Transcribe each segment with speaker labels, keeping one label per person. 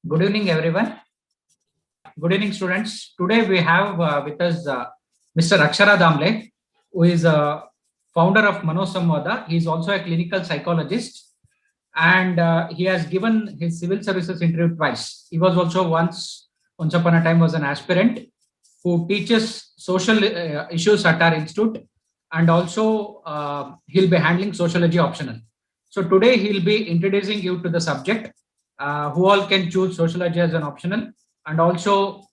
Speaker 1: Good evening, everyone. Good evening, students. Today we have with us Mr. Akshara Damle, who is a founder of Manosamvada. He is also a clinical psychologist, and he has given his civil services interview twice. He was also once upon a time, was an aspirant who teaches social issues at our institute, and also he'll be handling sociology optional. So today he'll be introducing you to the subject, who all can choose sociology as an optional, and also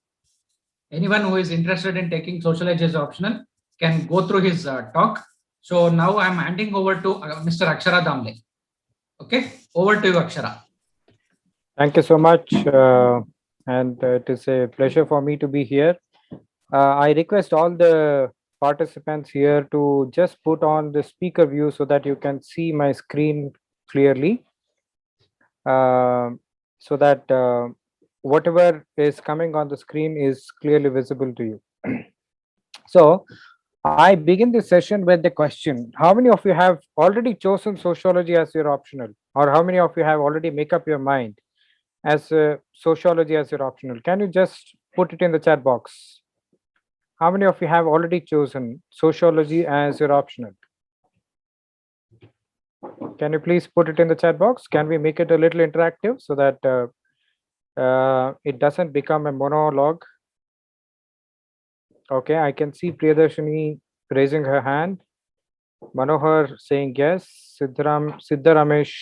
Speaker 1: anyone who is interested in taking sociology as optional can go through his talk. So now I'm handing over to Mr. Akshara Damle. Okay, over to you, Akshara.
Speaker 2: Thank you so much. And it is a pleasure for me to be here. I request all the participants here to just put on the speaker view so that you can see my screen clearly. So that whatever is coming on the screen is clearly visible to you. So I begin this session with the question: how many of you have already chosen sociology as your optional, or how many of you have already make up your mind as sociology as your optional? Can you just put it in the chat box? How many of you have already chosen sociology as your optional? Can you please put it in the chat box? Can we make it a little interactive so that it doesn't become a monologue? Okay, I can see Priyadarshini raising her hand. Manohar saying yes. Siddharamesh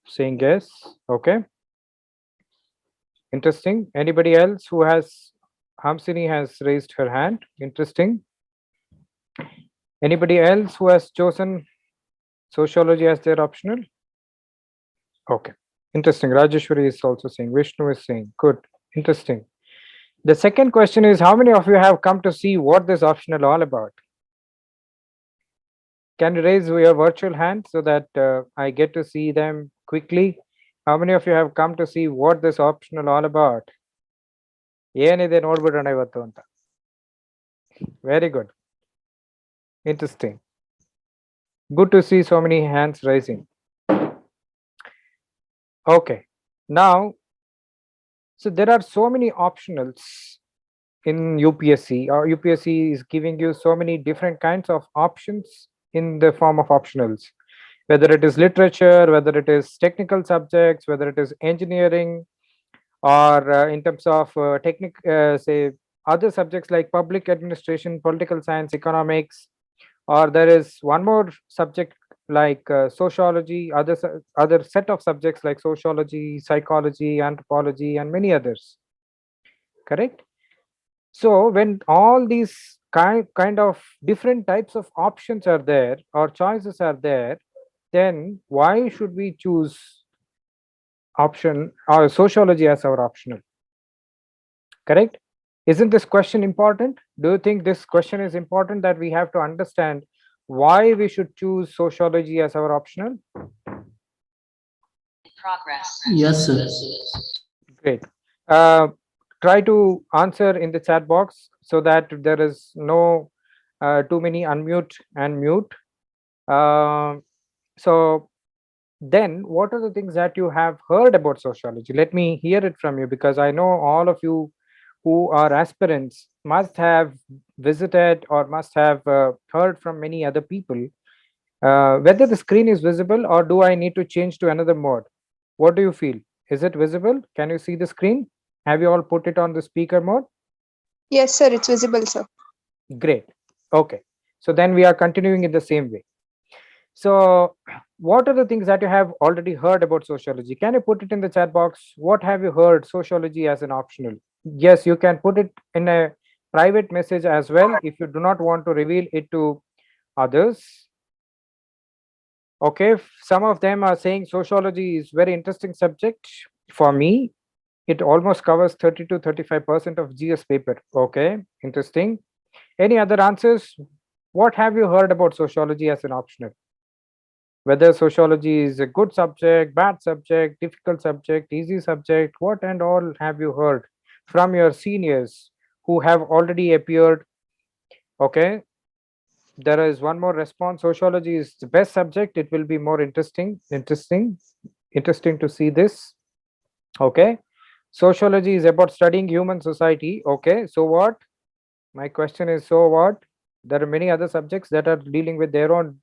Speaker 2: saying yes. Okay. Interesting. Anybody else who has? Hamsini has raised her hand. Interesting. Anybody else who has chosen sociology as their optional? Okay. Interesting. Rajeshwari is also saying. Vishnu is saying. Good. Interesting. The second question is, how many of you have come to see what this optional all about? Can you raise your virtual hand so that I get to see them quickly? How many of you have come to see what this optional all about? ಏನಿದೆ ನೋಡ್ಬಿಡೋಣ ಇವತ್ತು ಅಂತ. Very good. Interesting. Good to see so many hands rising. Okay. Now, so there are so many optionals in UPSC. Or UPSC is giving you so many different kinds of options in the form of optionals. Whether it is literature, whether it is technical subjects, whether it is engineering, or in terms of say other subjects like public administration, political science, economics, or there is one more subject like sociology, other set of subjects like sociology, psychology, anthropology, and many others. Correct? So when all these kind of different types of options are there or choices are there, then why should we choose option or sociology as our optional? Correct? Isn't this question important? Do you think this question is important, that we have to understand why we should choose sociology as our optional?
Speaker 3: Progress.
Speaker 4: Yes, sir.
Speaker 2: Great. Try to answer in the chat box so that there is no too many unmute and mute. So then what are the things that you have heard about sociology? Let me hear it from you, because I know all of you who are aspirants must have visited or must have heard from many other people. Whether the screen is visible, or do I need to change to another mode? What do you feel? Is it visible? Can you see the screen? Have you all put it on the speaker mode?
Speaker 5: Yes, sir, it's visible, sir.
Speaker 2: Great. Okay. So then we are continuing in the same way. So what are the things that you have already heard about sociology? Can you put it in the chat box? What have you heard sociology as an optional? Yes, you can put it in a private message as well if you do not want to reveal it to others. Okay, some of them are saying sociology is very interesting subject. For me, it almost covers 30 to 35% of GS paper. Okay, interesting. Any other answers? What have you heard about sociology as an optional? Whether sociology is a good subject, bad subject, difficult subject, easy subject, what and all have you heard from your seniors who have already appeared? Okay, there is one more response. Sociology is the best subject. It will be more interesting to see this. Okay, Sociology is about studying human society. Okay, so what? My question is, so what? There are many other subjects that are dealing with their own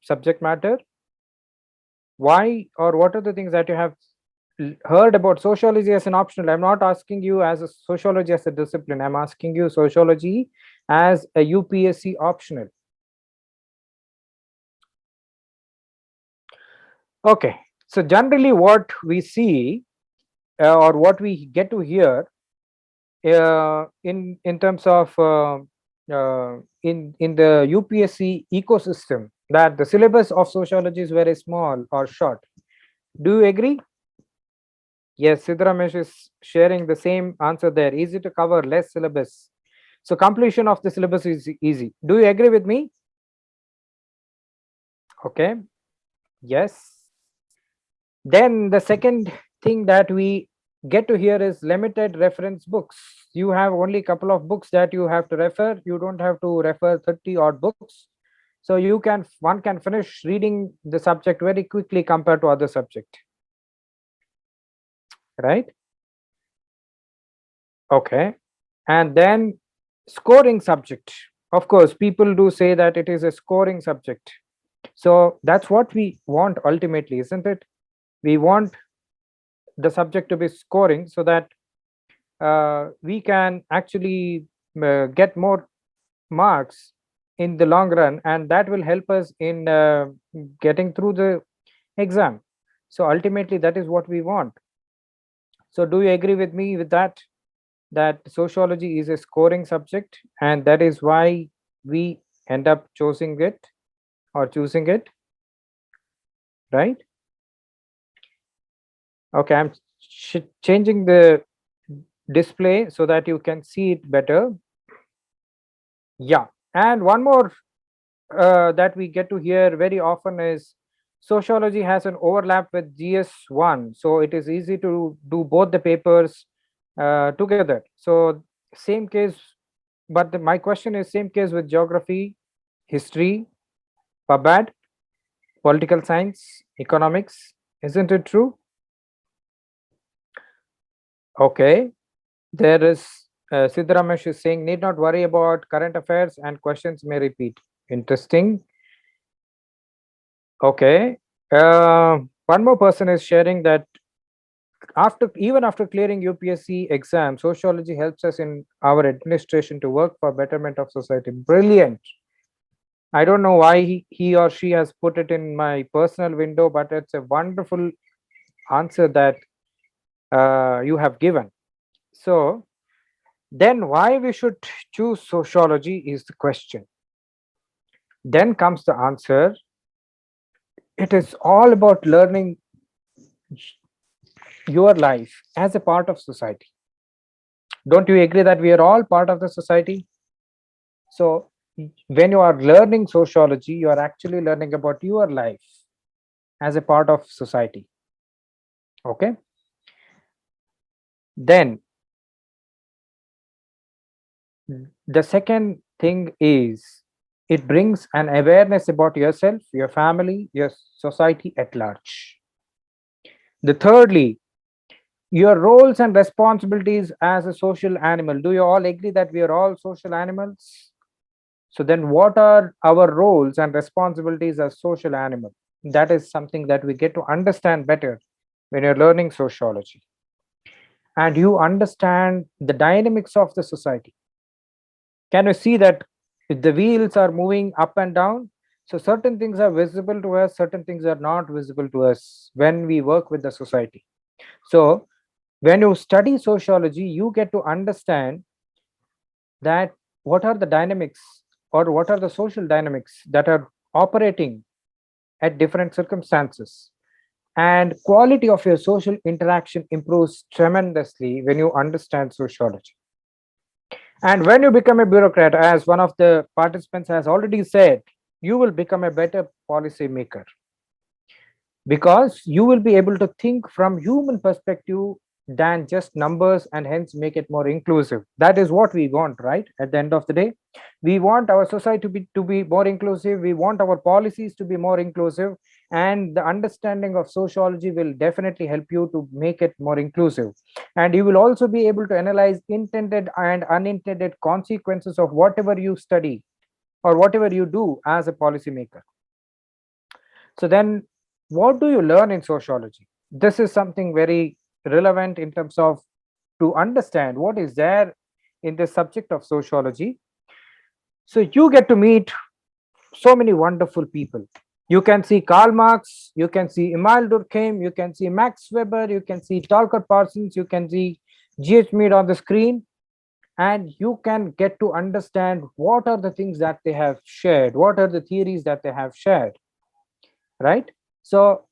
Speaker 2: subject matter. Why or what are the things that you have heard about sociology as an optional? I'm not asking you as a sociology as a discipline. I'm asking you sociology as a UPSC optional. Okay, so generally what we see or what we get to hear in terms of in the UPSC ecosystem, that the syllabus of sociology is very small or short. Do you agree? Yes, Siddharamesh is sharing the same answer there. Easy to cover, less syllabus. So completion of the syllabus is easy. Do you agree with me? Okay. Yes. Then the second thing that we get to hear is limited reference books. You have only a couple of books that you have to refer. You don't have to refer 30 odd books. So one can finish reading the subject very quickly compared to other subject. Right? Okay. And then scoring subject. Of course, people do say that it is a scoring subject. So that's what we want ultimately, isn't it? We want the subject to be scoring so that we can actually get more marks in the long run, and that will help us in getting through the exam. So ultimately, that is what we want. So do you agree with me with that? That sociology is a scoring subject, and that is why we end up choosing it or choosing it, right? Okay, I'm changing the display so that you can see it better. Yeah, and one more that we get to hear very often is sociology has an overlap with GS1, so it is easy to do both the papers together. So same case, but my question is same case with geography, history, PubAd, political science, economics. Isn't it true? Okay, there is Siddharamesh is saying need not worry about current affairs and questions may repeat. Interesting. Okay. One more person is sharing that even after clearing UPSC exam, sociology helps us in our administration to work for betterment of society. Brilliant. I don't know why he or she has put it in my personal window, but it's a wonderful answer that you have given. So then why we should choose sociology is the question. Then comes the answer. It is all about learning your life as a part of society. Don't you agree that we are all part of the society? So when you are learning sociology, you are actually learning about your life as a part of society. Okay. Then the second thing is it brings an awareness about yourself, your family, your society at large. The thirdly, your roles and responsibilities as a social animal. Do you all agree that we are all social animals? So then what are our roles and responsibilities as social animal? That is something that we get to understand better when you're learning sociology. And you understand the dynamics of the society. Can you see that the wheels are moving up and down? So certain things are visible to us, certain things are not visible to us when we work with the society. So when you study sociology, you get to understand that what are the dynamics or what are the social dynamics that are operating at different circumstances, and quality of your social interaction improves tremendously when you understand sociology. And when you become a bureaucrat, as one of the participants has already said, you will become a better policy maker because you will be able to think from human perspective than just numbers, and hence make it more inclusive. That is what we want, right? At the end of the day, we want our society to be more inclusive. We want our policies to be more inclusive, and the understanding of sociology will definitely help you to make it more inclusive. And you will also be able to analyze intended and unintended consequences of whatever you study or whatever you do as a policymaker. So then, what do you learn in sociology? This is something very relevant in terms of to understand what is there in the subject of sociology. So you get to meet so many wonderful people. You can see Karl Marx, you can see Emile Durkheim, you can see Max Weber, you can see Talcott Parsons, you can see G.H. Mead on the screen, and you can get to understand what are the things that they have shared, what are the theories that they have shared, right? So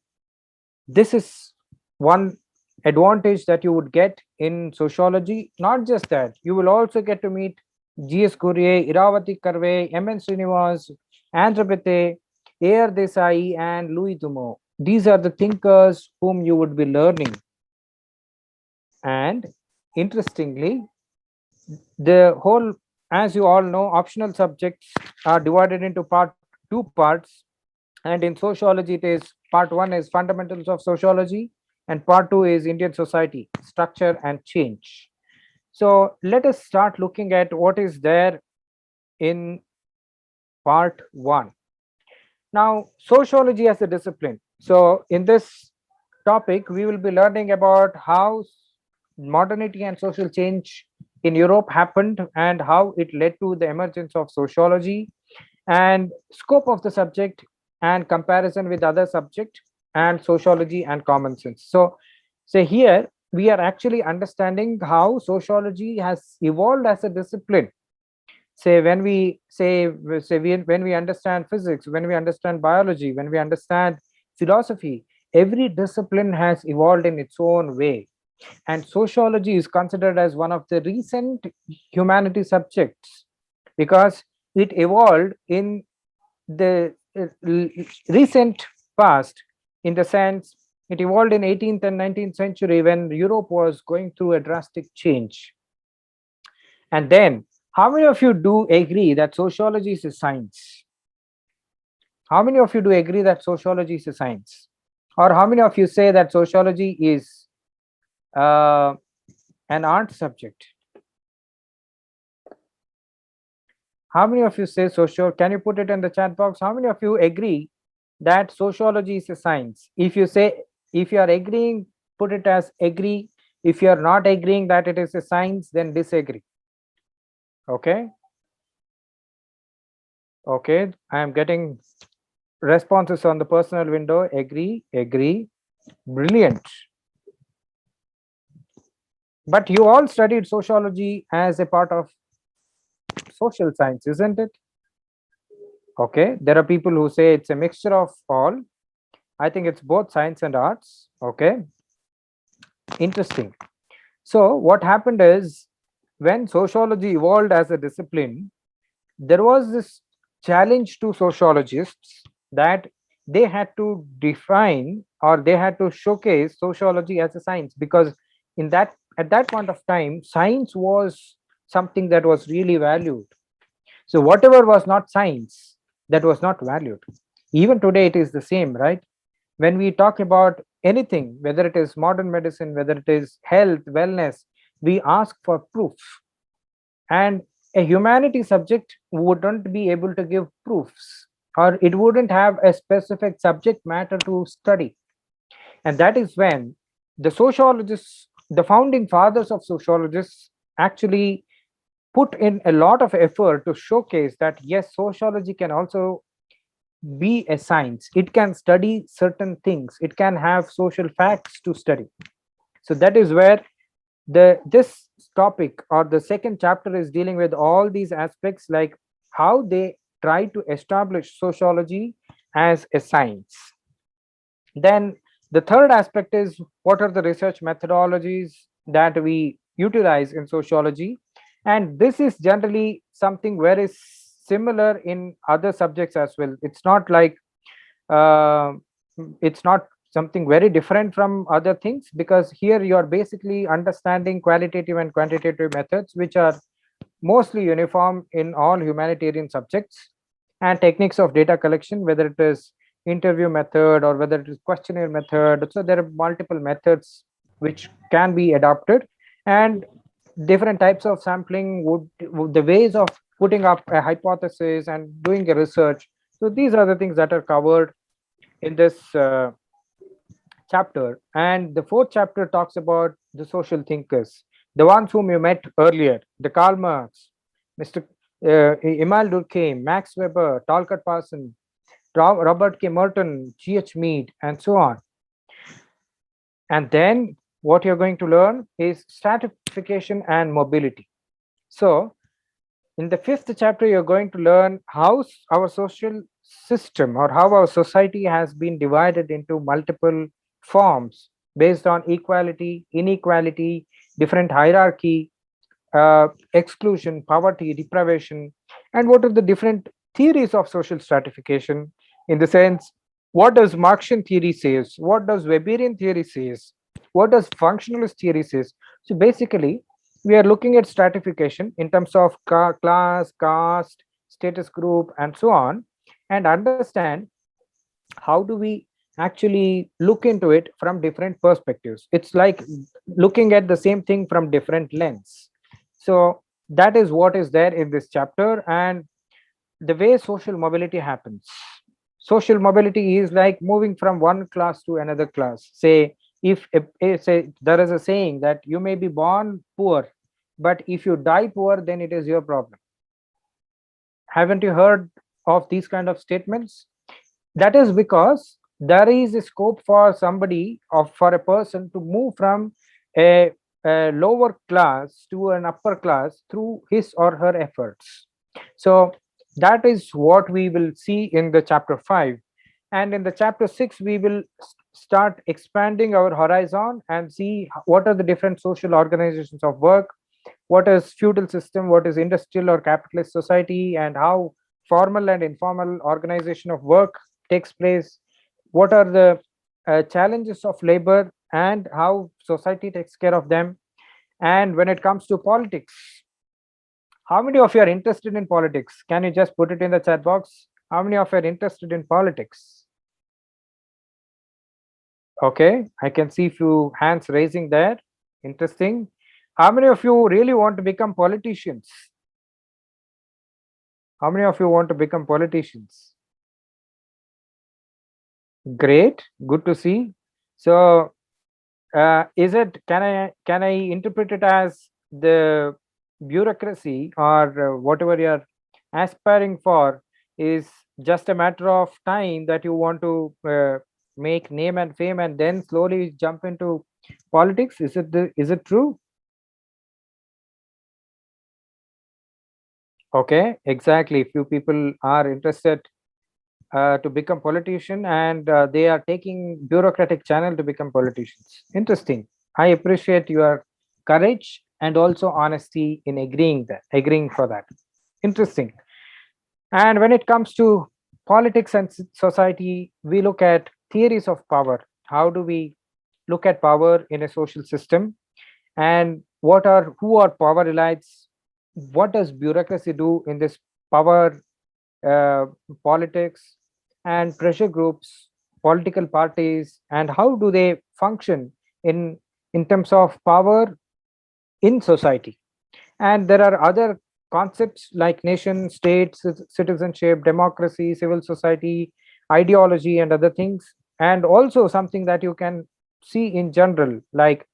Speaker 2: this is one advantage that you would get in sociology. Not just that, you will also get to meet G.S. Courier, Iravati Karve, M.N. Srinivas, Andhra Pete, A.R. Desai, and Louis Dumo. These are the thinkers whom you would be learning. And interestingly, the whole, as you all know, optional subjects are divided into two parts. And in sociology, it is part one is fundamentals of sociology, and part two is Indian society, structure and change. So let us start looking at what is there in part one. Now, sociology as a discipline. So in this topic, we will be learning about how modernity and social change in Europe happened and how it led to the emergence of sociology, and scope of the subject and comparison with other subject, and sociology and common sense. So here we are actually understanding how sociology has evolved as a discipline. Say when we when we understand physics, when we understand biology, when we understand philosophy, every discipline has evolved in its own way, and sociology is considered as one of the recent humanity subjects because it evolved in the recent past, in the sense it evolved in 18th and 19th century when Europe was going through a drastic change. And then, how many of you do agree that sociology is a science? How many of you do agree that sociology is a science? Or how many of you say that sociology is an art subject? How many of you say social? Can you put it in the chat box? How many of you agree that sociology is a science? If you are agreeing, put it as agree. If you are not agreeing that it is a science, then disagree. Okay. Okay. I am getting responses on the personal window. Agree, agree. Brilliant. But you all studied sociology as a part of social science, isn't it? Okay. There are people who say it's a mixture of all. I think it's both science and arts. Okay. Interesting. So what happened is, when sociology evolved as a discipline, there was this challenge to sociologists that they had to define, or they had to showcase sociology as a science, because in that at that point of time, science was something that was really valued. So whatever was not science, that was not valued. Even today it is the same, right? When we talk about anything, whether it is modern medicine, whether it is health, wellness, we ask for proof. And a humanity subject wouldn't be able to give proofs, or it wouldn't have a specific subject matter to study. And that is when the sociologists, the founding fathers of sociologists, actually put in a lot of effort to showcase that yes, sociology can also be a science. It can study certain things, it can have social facts to study. So that is where this topic, or the second chapter, is dealing with all these aspects, like how they try to establish sociology as a science. Then the third aspect is, what are the research methodologies that we utilize in sociology? And this is generally something very similar in other subjects as well. It's not like uh, it's not something very different from other things, because here you are basically understanding qualitative and quantitative methods, which are mostly uniform in all humanitarian subjects, and techniques of data collection, whether it is interview method or whether it is questionnaire method. So there are multiple methods which can be adopted, and different types of sampling would the ways of putting up a hypothesis and doing a research. So these are the things that are covered in this chapter. And the fourth chapter talks about the social thinkers, the ones whom you met earlier, the Karl Marx, Mr. Emile Durkheim, Max Weber, Talcott Parson, Robert K. Merton, G.H. Mead, and so on. And then what you're going to learn is stratification and mobility. So in the fifth chapter, you're going to learn how our social system or how our society has been divided into multiple forms based on equality, inequality, different hierarchy, exclusion, poverty, deprivation, and what are the different theories of social stratification, in the sense, what does Marxian theory says, what does Weberian theory says, what does functionalist theory says. So basically, we are looking at stratification in terms of class, caste, status group, and so on, and understand how do we actually look into it from different perspectives. It's like looking at the same thing from different lens. So that is what is there in this chapter. And the way social mobility happens, social mobility is like moving from one class to another class. Say, say there is a saying that you may be born poor, but if you die poor, then it is your problem. Haven't you heard of these kind of statements? That is because there is a scope for somebody, or for a person, to move from a lower class to an upper class through his or her efforts. So that is what we will see in the chapter 5. And in the chapter 6, we will start expanding our horizon and see what are the different social organizations of work, what is feudal system, what is industrial or capitalist society, and how formal and informal organization of work takes place, what are the challenges of labor and how society takes care of them. And when it comes to politics, how many of you are interested in politics? Can you just put it in the chat box? How many of you are interested in politics? Okay, I can see few hands raising there. Interesting. How many of you really want to become politicians? How many of you want to become politicians? Great, good to see. So is it, can I interpret it as the bureaucracy, or whatever you're aspiring for is just a matter of time, that you want to make name and fame and then slowly jump into politics? Is it true? Okay, exactly. Few people are interested to become politician, and they are taking bureaucratic channel to become politicians. Interesting. I appreciate your courage and also honesty in agreeing for that. Interesting. And when it comes to politics and society, we look at theories of power. How do we look at power in a social system, and who are power elites? What does bureaucracy do in this power uh, politics, and pressure groups, political parties, and how do they function in terms of power in society? And there are other concepts like nation, state, citizenship, democracy, civil society, ideology, and other things. And also something that you can see in general, like,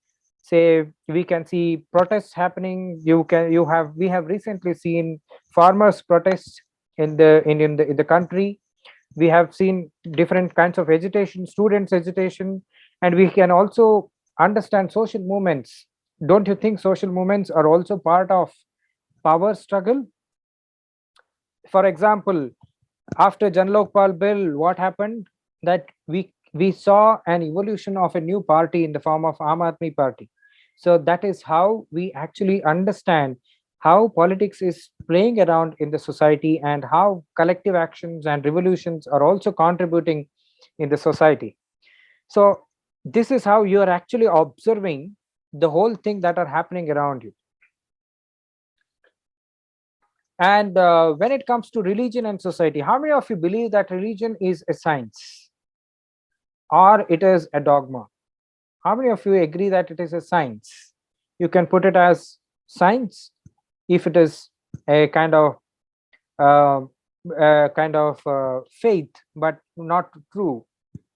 Speaker 2: say, we can see protests happening. We have recently seen farmers protests in the country. We have seen different kinds of agitation, students agitation, and we can also understand social movements. Don't you think social movements are also part of power struggle? For example, after Janlokpal bill, what happened? That we saw an evolution of a new party in the form of Aam Aadmi Party. So that is how we actually understand how politics is playing around in the society, and how collective actions and revolutions are also contributing in the society. So this is how you are actually observing the whole thing that are happening around you. And when it comes to religion and society, how many of you believe that religion is a science or it is a dogma? How many of you agree that it is a science? You can put it as science if it is a uh, kind of faith, but not true.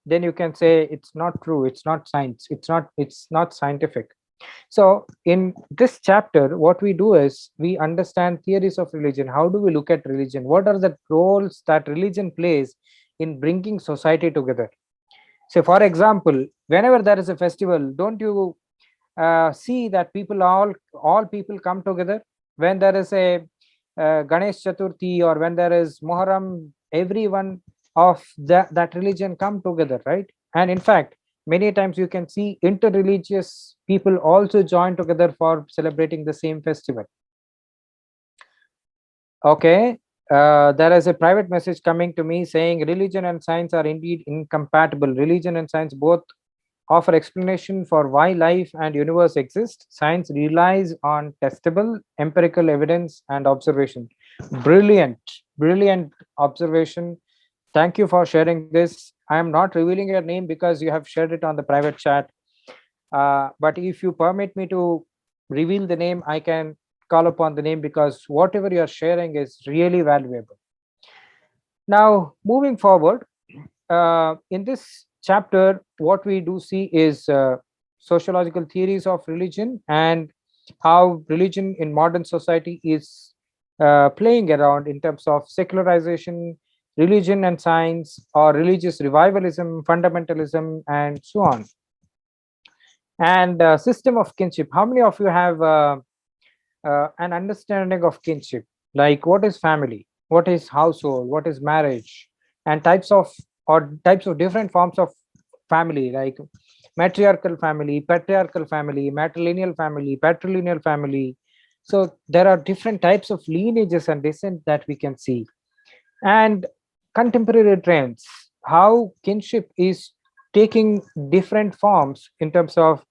Speaker 2: Then you can say it's not true. It's not science. It's not scientific. So in this chapter, what we do is we understand theories of religion. How do we look at religion? What are the roles that religion plays in bringing society together? So, for example, whenever there is a festival, don't you see that all people come together? When there is a Ganesh Chaturthi or when there is Muharram, everyone of that religion come together, right? And in fact, many times you can see interreligious people also join together for celebrating the same festival. Okay, there is a private message coming to me saying religion and science are indeed incompatible. Religion and science both offer explanation for why life and universe exist. Science relies on testable empirical evidence and observation. Brilliant, brilliant observation. Thank you for sharing this. I am not revealing your name because you have shared it on the private chat. But if you permit me to reveal the name, I can call upon the name because whatever you are sharing is really valuable. Now, moving forward, in this chapter, what we do see is sociological theories of religion and how religion in modern society is playing around in terms of secularization, religion and science, or religious revivalism, fundamentalism, and so on. And system of kinship. How many of you have an understanding of kinship? Like what is family? What is household? What is marriage? And types of different forms of family, like matriarchal family, patriarchal family, matrilineal family, patrilineal family. So there are different types of lineages and descent that we can see. And contemporary trends, how kinship is taking different forms in terms of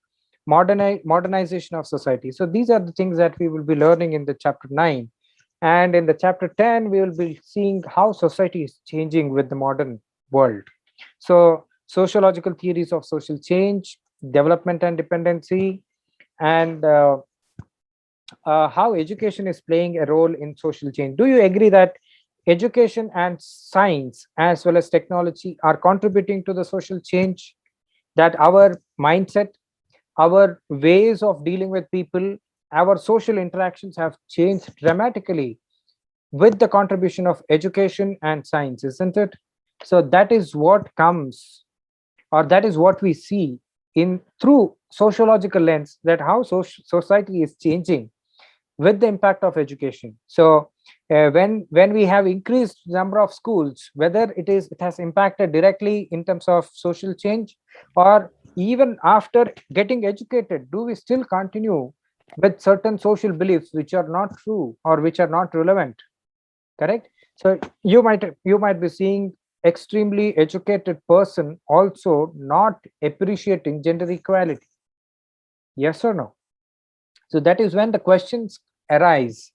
Speaker 2: modernization of society. So these are the things that we will be learning in the chapter 9. And in the chapter 10, we will be seeing how society is changing with the modern world. So sociological theories of social change, development and dependency, and how education is playing a role in social change. Do you agree that education and science as well as technology are contributing to the social change? That our mindset, our ways of dealing with people, our social interactions have changed dramatically with the contribution of education and science, isn't it? So that is what comes, or that is what we see in through sociological lens, that how society is changing with the impact of education. So when we have increased number of schools, whether it has impacted directly in terms of social change, or even after getting educated, do we still continue with certain social beliefs which are not true or which are not relevant? Correct. So you might be seeing extremely educated person also not appreciating gender equality. Yes or no? So that is when the questions arise,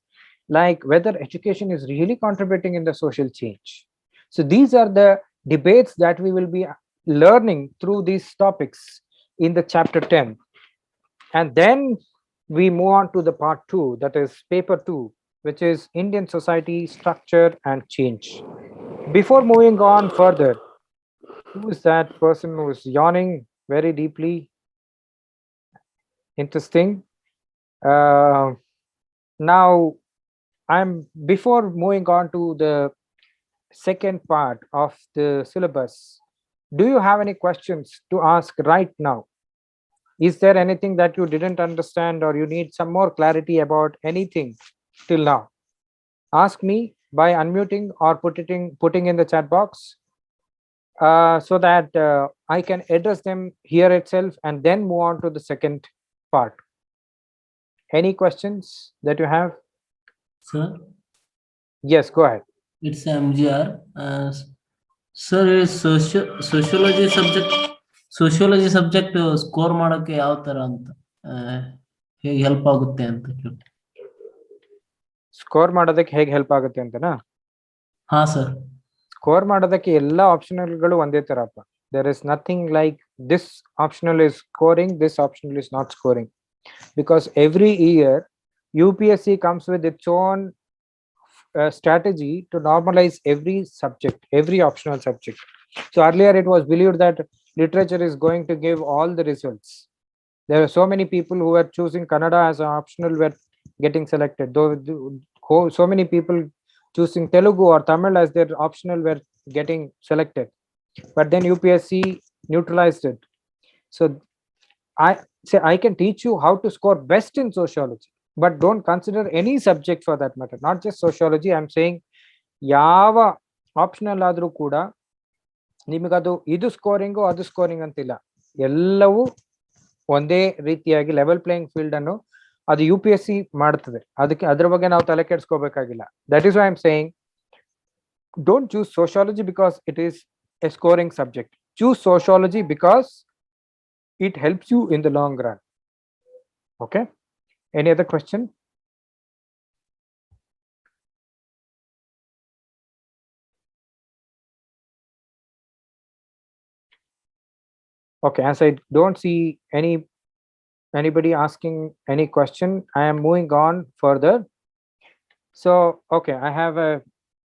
Speaker 2: like whether education is really contributing in the social change. So these are the debates that we will be learning through these topics in the chapter 10. And then we move on to the part 2, that is paper 2, which is Indian society structure and change. Before moving on further, who is that person who is yawning very deeply? Interesting. Now, before moving on to the second part of the syllabus, do you have any questions to ask right now? Is there anything that you didn't understand or you need some more clarity about anything till now? Ask me by unmuting or putting in the chat box, so that I can address them here itself and then move on to the second part. Any questions that you have?
Speaker 3: Sir,
Speaker 2: Yes, go ahead.
Speaker 3: it's MGR. Sir, is sociology subject? Sociology subject score ಮಾಡೋಕೆ ಯಾವ ತರ ಅಂತ ಹೇಗೆ help ಆಗುತ್ತೆ ಅಂತ ಕೇಳಿ.
Speaker 2: Score ಮಾಡೋದಕ್ಕೆ ಹೇಗೆ ಹೆಲ್ಪ್ ಆಗುತ್ತೆ ಅಂತನಾ?
Speaker 3: ಹಾ ಸರ್.
Speaker 2: ಸ್ಕೋರ್ ಮಾಡೋದಕ್ಕೆ ಎಲ್ಲ ಆಪ್ಷನಲ್ಗಳು ಒಂದೇ ತರಪ್ಪ. There is nothing like this optional is scoring, this optional is not scoring. Because every year UPSC comes with its own strategy to normalize every subject, every optional subject. So earlier it was believed that literature is going to give all the results. There are so many people who were choosing Kannada as an optional were getting selected. Though so many people choosing Telugu or Tamil as their optional were getting selected. But then UPSC neutralized it. So I can teach you how to score best in sociology, but don't consider any subject for that matter, not just sociology. I'm saying ಯಾವ optional ಆದ್ರೂ ಕೂಡ ನಿಮಗದು ಇದು scoring ಅದು scoring ಅಂತಿಲ್ಲ, ಎಲ್ಲವೂ ಒಂದೇ ರೀತಿಯಾಗಿ level playing field ಅನ್ನು ಅದು UPSC ಮಾಡ್ತದೆ. ಅದಕ್ಕೆ ಅದ್ರ ಬಗ್ಗೆ ನಾವು ತಲೆ ಕೆಡಿಸ್ಕೋಬೇಕಾಗಿಲ್ಲ. That is why I am saying don't choose sociology because it is a scoring subject. Choose sociology because it helps you in the long run. Okay, any other question? Okay, as I don't see anybody asking any question, I am moving on further. So okay, I have a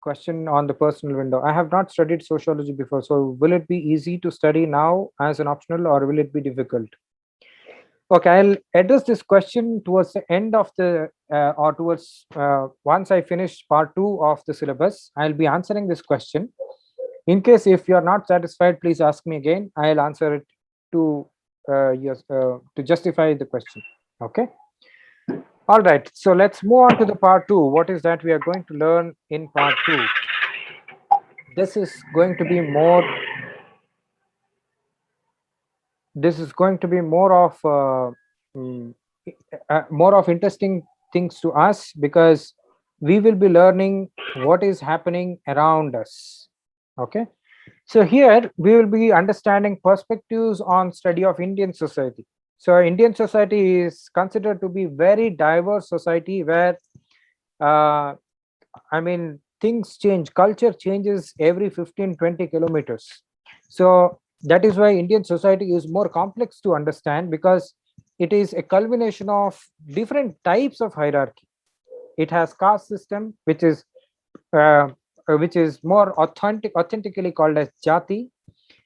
Speaker 2: question on the personal window. I have not studied sociology before, so will it be easy to study now as an optional, or will it be difficult? Okay, I'll address this question towards the end of the or towards once I finish part 2 of the syllabus. I'll be answering this question. In case if you are not satisfied, please ask me again. I'll answer it to to justify the question. Okay. All right, so let's move on to the part 2. What is that we are going to learn in part 2? This is going to be more of interesting things to us, because we will be learning what is happening around us. Okay, so here we will be understanding perspectives on study of Indian society. So Indian society is considered to be very diverse society where things change, culture changes every 15-20 kilometers. So that is why Indian society is more complex to understand, because it is a culmination of different types of hierarchy. It has caste system, which is more authentically called as jati,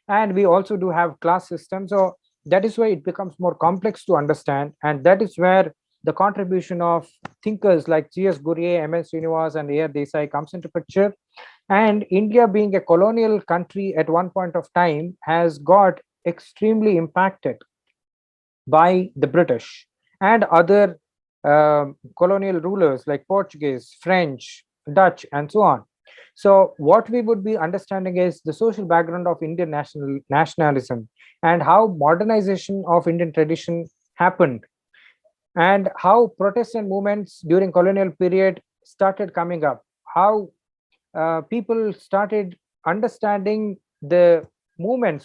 Speaker 2: and we also do have class system. So that is why it becomes more complex to understand, and that is where the contribution of thinkers like G.S. Gurye, M.S. Srinivas, and A.R. Desai comes into picture. And India, being a colonial country at one point of time, has got extremely impacted by the British and other colonial rulers like Portuguese, French, Dutch, and so on. So what we would be understanding is the social background of Indian nationalism, and how modernization of Indian tradition happened, and how Protestant movements during colonial period started coming up, how people started understanding the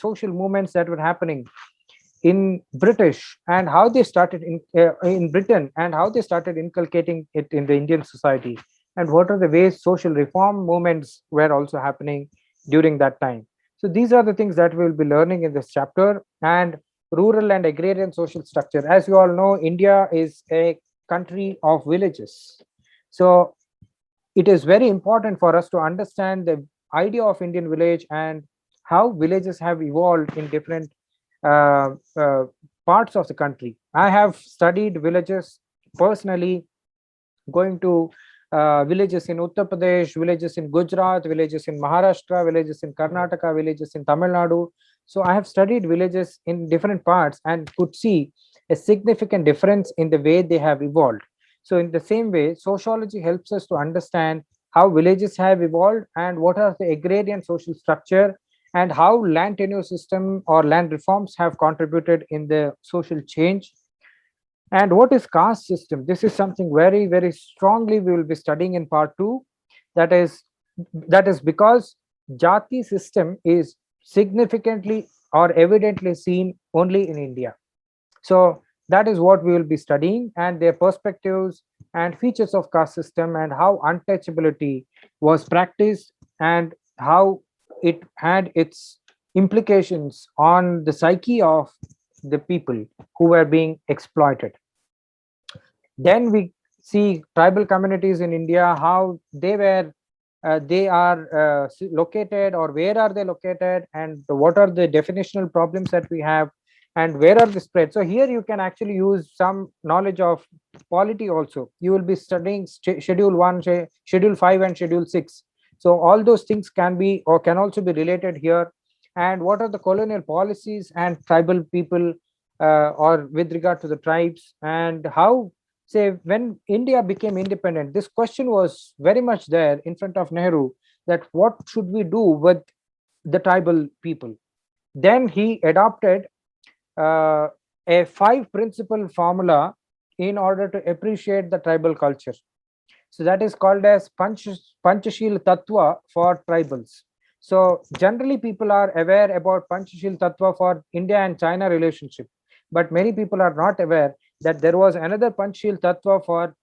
Speaker 2: social movements that were happening in British, and how they started in Britain, and how they started inculcating it in the Indian society, and what are the ways social reform movements were also happening during that time. So these are the things that we will be learning in this chapter. And rural and agrarian social structure, as you all know, India is a country of villages. So it is very important for us to understand the idea of Indian village and how villages have evolved in different parts of the country. I have studied villages personally, going to villages in Uttar Pradesh, villages in Gujarat, villages in Maharashtra, villages in Karnataka, villages in Tamil Nadu. So I have studied villages in different parts and could see a significant difference in the way they have evolved. So in the same way, sociology helps us to understand how villages have evolved, and what are the agrarian social structure, and how land tenure system or land reforms have contributed in the social change. And what is caste system? This is something very, very strongly we will be studying in part 2. That is because jati system is significantly are evidently seen only in India. So that is what we will be studying, and their perspectives and features of caste system, and how untouchability was practiced, and how it had its implications on the psyche of the people who were being exploited. Then we see tribal communities in India, how they are located, or where are they located, and what are the definitional problems that we have, and where are the spread. So here you can actually use some knowledge of polity also. You will be studying schedule 1, schedule 5, and schedule 6. So all those things can be, or can also be related here. And what are the colonial policies and tribal people, or with regard to the tribes, and how, say, when India became independent, this question was very much there in front of Nehru, that what should we do with the tribal people. Then he adopted a 5 principle formula in order to appreciate the tribal culture. So that is called as Panchashil Tattva for tribals. So generally people are aware about Panchashil Tattva for India and China relationship, but many people are not aware that there was another Panchashil Tattva for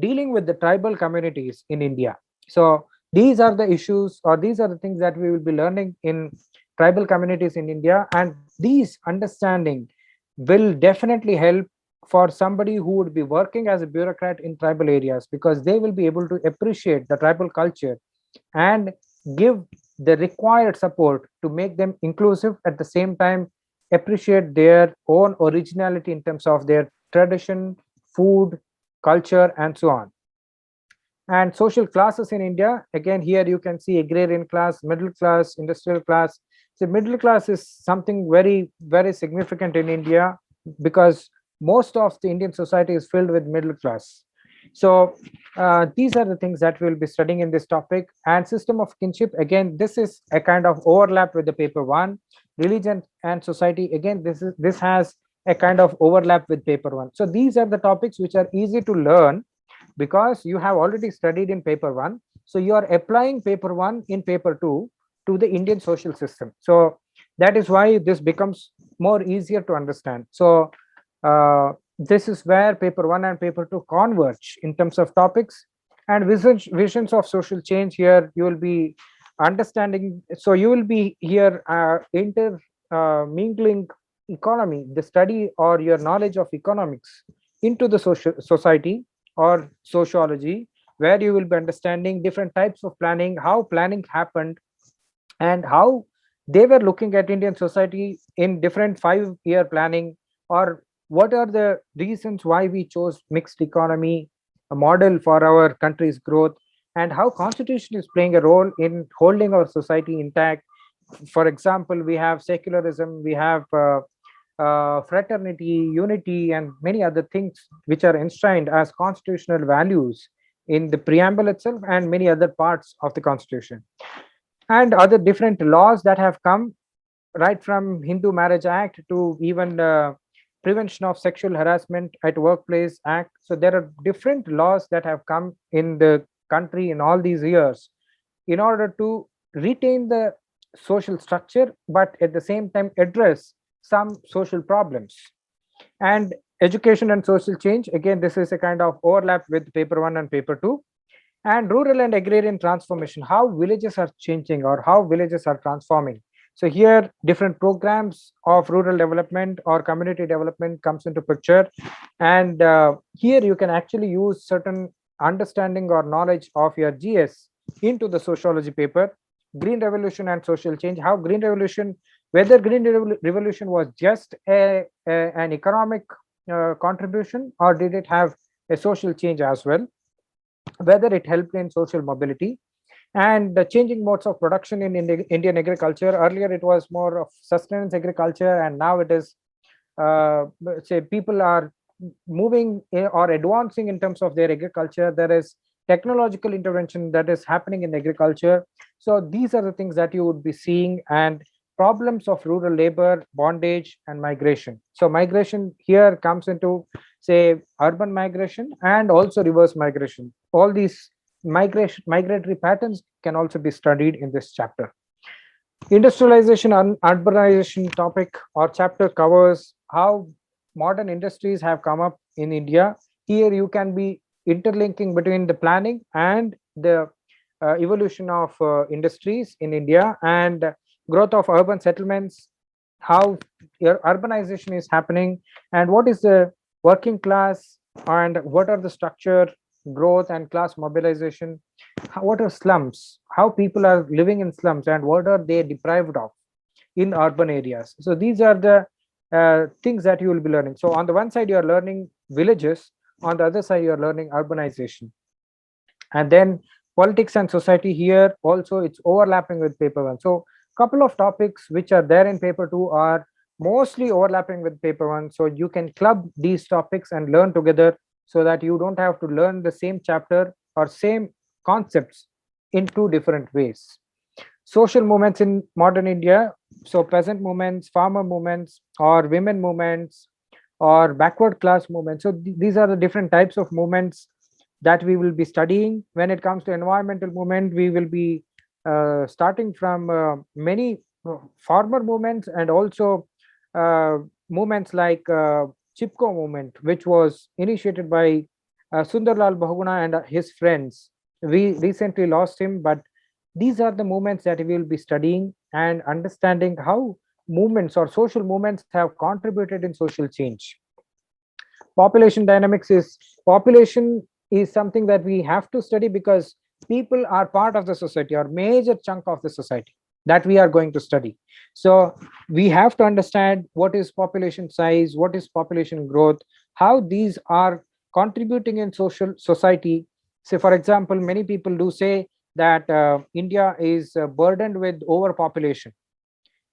Speaker 2: dealing with the tribal communities in India. So these are the issues, or these are the things that we will be learning in tribal communities in India, and these understanding will definitely help for somebody who would be working as a bureaucrat in tribal areas, because they will be able to appreciate the tribal culture and give the required support to make them inclusive, at the same time appreciate their own originality in terms of their tradition, food, culture, and so on. And social classes in India, again, here you can see agrarian class, middle class, industrial class. So middle class is something very, very significant in India, because most of the Indian society is filled with middle class. So these are the things that we'll be studying in this topic. And system of kinship, again, this is a kind of overlap with the paper 1. Religion and society, again, this has a kind of overlap with paper 1. So these are the topics which are easy to learn, because you have already studied in paper 1. So you are applying paper 1 in paper 2 to the Indian social system. So that is why this becomes more easier to understand. So this is where paper 1 and paper 2 converge in terms of topics and visions of social change. Here you will be understanding, so you will be here mingling economy, the study or your knowledge of economics, into the society or sociology, where you will be understanding different types of planning, how planning happened, and how they were looking at Indian society in different 5-year planning, or what are the reasons why we chose mixed economy, a model for our country's growth, and how constitution is playing a role in holding our society intact. For example, we have secularism, we have fraternity, unity, and many other things which are enshrined as constitutional values in the preamble itself and many other parts of the constitution. And other different laws that have come, right from Hindu Marriage Act to even Prevention of Sexual Harassment at Workplace Act. So there are different laws that have come in the country in all these years in order to retain the social structure, but at the same time address some social problems. And education and social change, again, this is a kind of overlap with paper 1 and paper 2. And rural and agrarian transformation, how villages are changing or how villages are transforming. So here different programs of rural development or community development comes into picture. And here you can actually use certain understanding or knowledge of your GS into the sociology paper. Green revolution and social change, how green revolution, whether green revolution was just an economic contribution, or did it have a social change as well, whether it helped in social mobility. And the changing modes of production in Indian agriculture. Earlier it was more of sustenance agriculture, and now it is say people are moving or advancing in terms of their agriculture. There is technological intervention that is happening in agriculture. So these are the things that you would be seeing. And problems of rural labor, bondage, and migration. So migration here comes into, say, urban migration and also reverse migration. All these migratory patterns can also be studied in this chapter. Industrialization and urbanization topic or chapter covers how modern industries have come up in India. Here you can be interlinking between the planning and the evolution of industries in India and growth of urban settlements, how your urbanization is happening, and what is the working class, and what are the structure, growth, and class mobilization. What are slums, how people are living in slums, and what are they deprived of in urban areas. So these are the things that you will be learning. So on the one side you are learning villages, on the other side you are learning urbanization. And then politics and society, here also it's overlapping with paper one. So couple of topics which are there in paper two are mostly overlapping with paper one, so you can club these topics and learn together, so that you don't have to learn the same chapter or same concepts in two different ways. Social movements in modern India, so peasant movements, farmer movements, or women movements, or backward class movements. So these are the different types of movements that we will be studying. When it comes to environmental movement, we will be starting from many farmer movements, and also uh, movements like Chipko movement, which was initiated by Sundarlal Bahuguna and his friends. We recently lost him, but these are the movements that we will be studying and understanding how movements or social movements have contributed in social change. Population dynamics is population is something that we have to study, because people are part of the society or major chunk of the society that we are going to study. So we have to understand what is population size, what is population growth, how these are contributing in social society. Say for example, many people do say that India is burdened with overpopulation.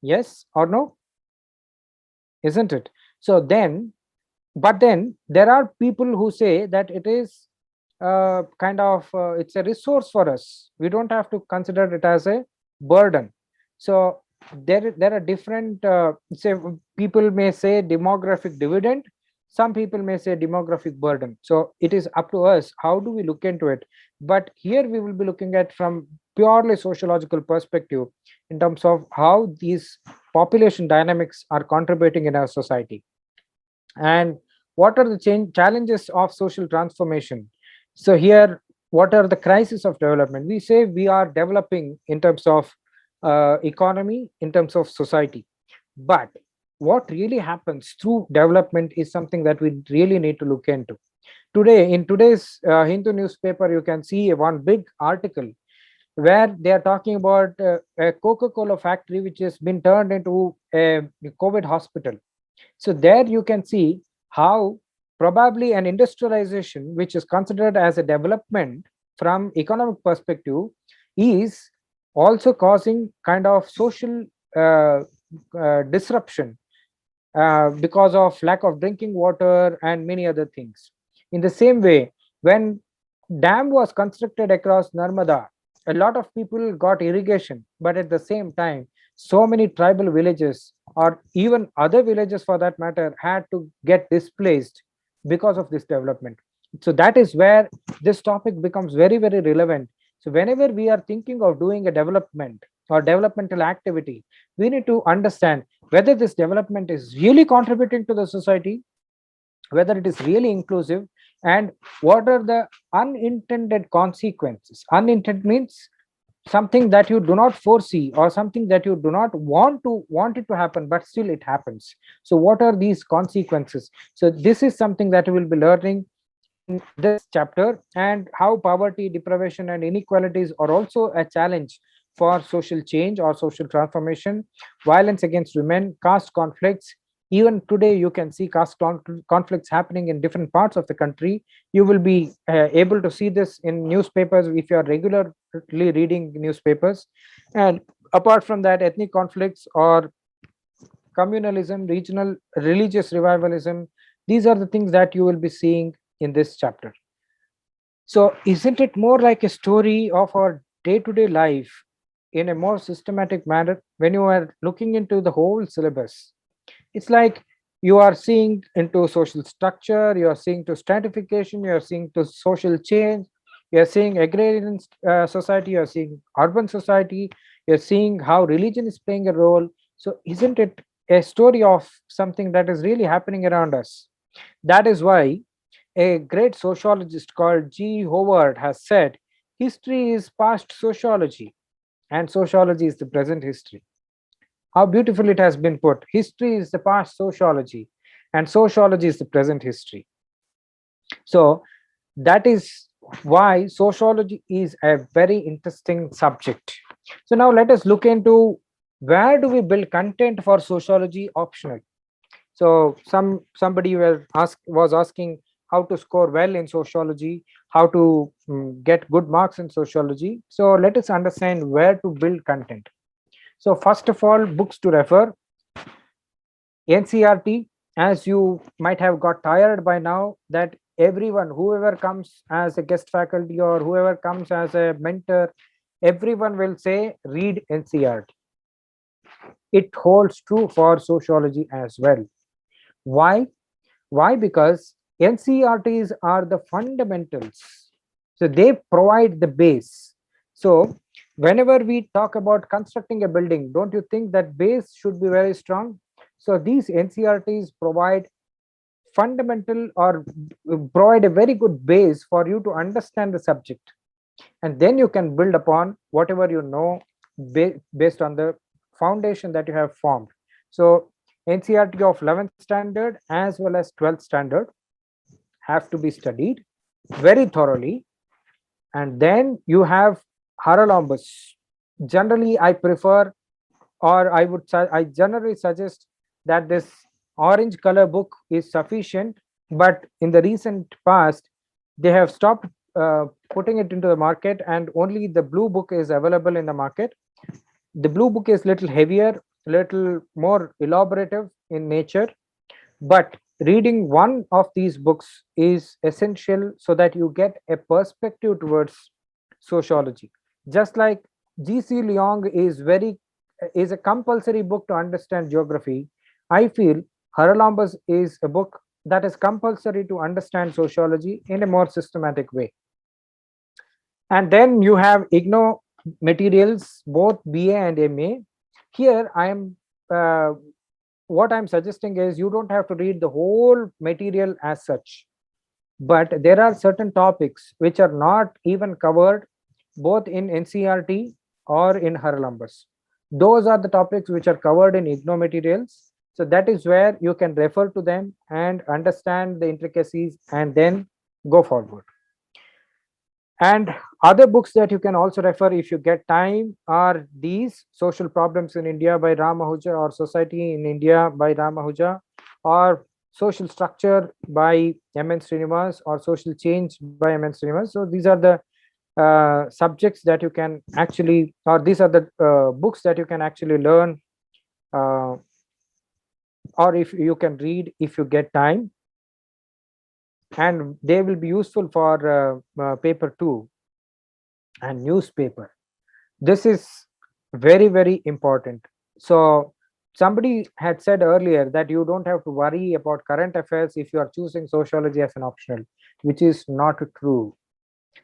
Speaker 2: Yes or no? Isn't it? So then, but then there are people who say that it is kind of it's a resource for us, we don't have to consider it as a burden. So there are different say people may say demographic dividend, some people may say demographic burden. So it is up to us how do we look into it. But here we will be looking at from purely sociological perspective, in terms of how these population dynamics are contributing in our society, and what are the challenges of social transformation. So here, what are the crises of development? We say we are developing in terms of economy, in terms of society, but what really happens through development is something that we really need to look into. Today, in today's Hindu newspaper, you can see one big article where they are talking about a Coca-Cola factory which has been turned into a COVID hospital. So there you can see how probably an industrialization, which is considered as a development from economic perspective, is also causing kind of social disruption because of lack of drinking water and many other things. In the same way, when dam was constructed across Narmada, a lot of people got irrigation, but at the same time, so many tribal villages or even other villages for that matter had to get displaced because of this development. So that is where this topic becomes very, very relevant. So whenever we are thinking of doing a development or developmental activity, we need to understand whether this development is really contributing to the society, whether it is really inclusive, and what are the unintended consequences. Unintended means something that you do not foresee or something that you do not want it to happen, but still it happens. So what are these consequences? So this is something that we will be learning in this chapter, and how poverty, deprivation, and inequalities are also a challenge for social change or social transformation. Violence against women, caste conflicts. Even today, you can see caste conflicts happening in different parts of the country. You will be able to see this in newspapers if you are regularly reading newspapers. And apart from that, ethnic conflicts or communalism, regional religious revivalism, these are the things that you will be seeing in this chapter. So isn't it more like a story of our day-to-day life in a more systematic manner when you are looking into the whole syllabus? It's like you are seeing into social structure, you are seeing to stratification, you are seeing to social change, you are seeing agrarian society, you are seeing urban society, You're seeing how religion is playing a role. So isn't it a story of something that is really happening around us? That is why a great sociologist called G. Howard has said, history is past sociology and sociology is the present history. How beautiful it has been put. History is the past sociology and sociology is the present history. So that is why sociology is a very interesting subject. So now let us look into, where do we build content for sociology optional? So somebody was asking how to score well in sociology, how to get good marks in sociology. So let us understand where to build content. So first of all, books to refer. NCRT, as you might have got tired by now, that everyone, whoever comes as a guest faculty or whoever comes as a mentor, everyone will say read NCRT. It holds true for sociology as well. Why? Why? Because NCRTs are the fundamentals. So they provide the base. So whenever we talk about constructing a building, don't you think that base should be very strong? So these NCRTs provide fundamental, or provide a very good base for you to understand the subject. And then you can build upon whatever you know based on the foundation that you have formed. So NCRT of 11th standard as well as 12th standard have to be studied very thoroughly. And then you have Haralambus. Generally, I prefer, or I generally suggest that this orange color book is sufficient. But in the recent past, they have stopped putting it into the market, and only the blue book is available in the market. The blue book is little heavier, little more elaborative in nature, but reading one of these books is essential so that you get a perspective towards sociology. Just like G.C. Leong is a compulsory book to understand geography, I feel Haralambas is a book that is compulsory to understand sociology in a more systematic way. And then you have IGNO materials, both BA and MA. Here I am what I'm suggesting is, you don't have to read the whole material as such, but there are certain topics which are not even covered both in NCRT or in Haralambas. Those are the topics which are covered in IGNO materials. So that is where you can refer to them and understand the intricacies and then go forward. And other books that you can also refer if you get time are these: Social Problems in India by Ram Ahuja, or Society in India by Ram Ahuja, or Social Structure by M.N. Srinivas, or Social Change by M.N. Srinivas. So these are the subjects that you can actually, or these are the books that you can actually learn, or if you can read if you get time, and they will be useful for paper 2 and newspaper. This is very, very important. So somebody had said earlier that you don't have to worry about current affairs if you are choosing sociology as an optional, which is not true.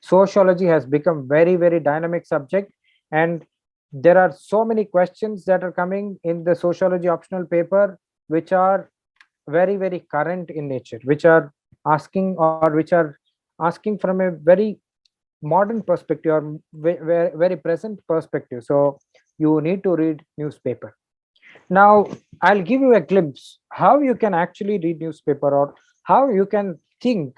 Speaker 2: Sociology has become very, very dynamic subject, and there are so many questions that are coming in the sociology optional paper which are very, very current in nature, which are asking from a very modern perspective, or very present perspective. So you need to read newspaper. Now I'll give you a glimpse how you can actually read newspaper, or how you can think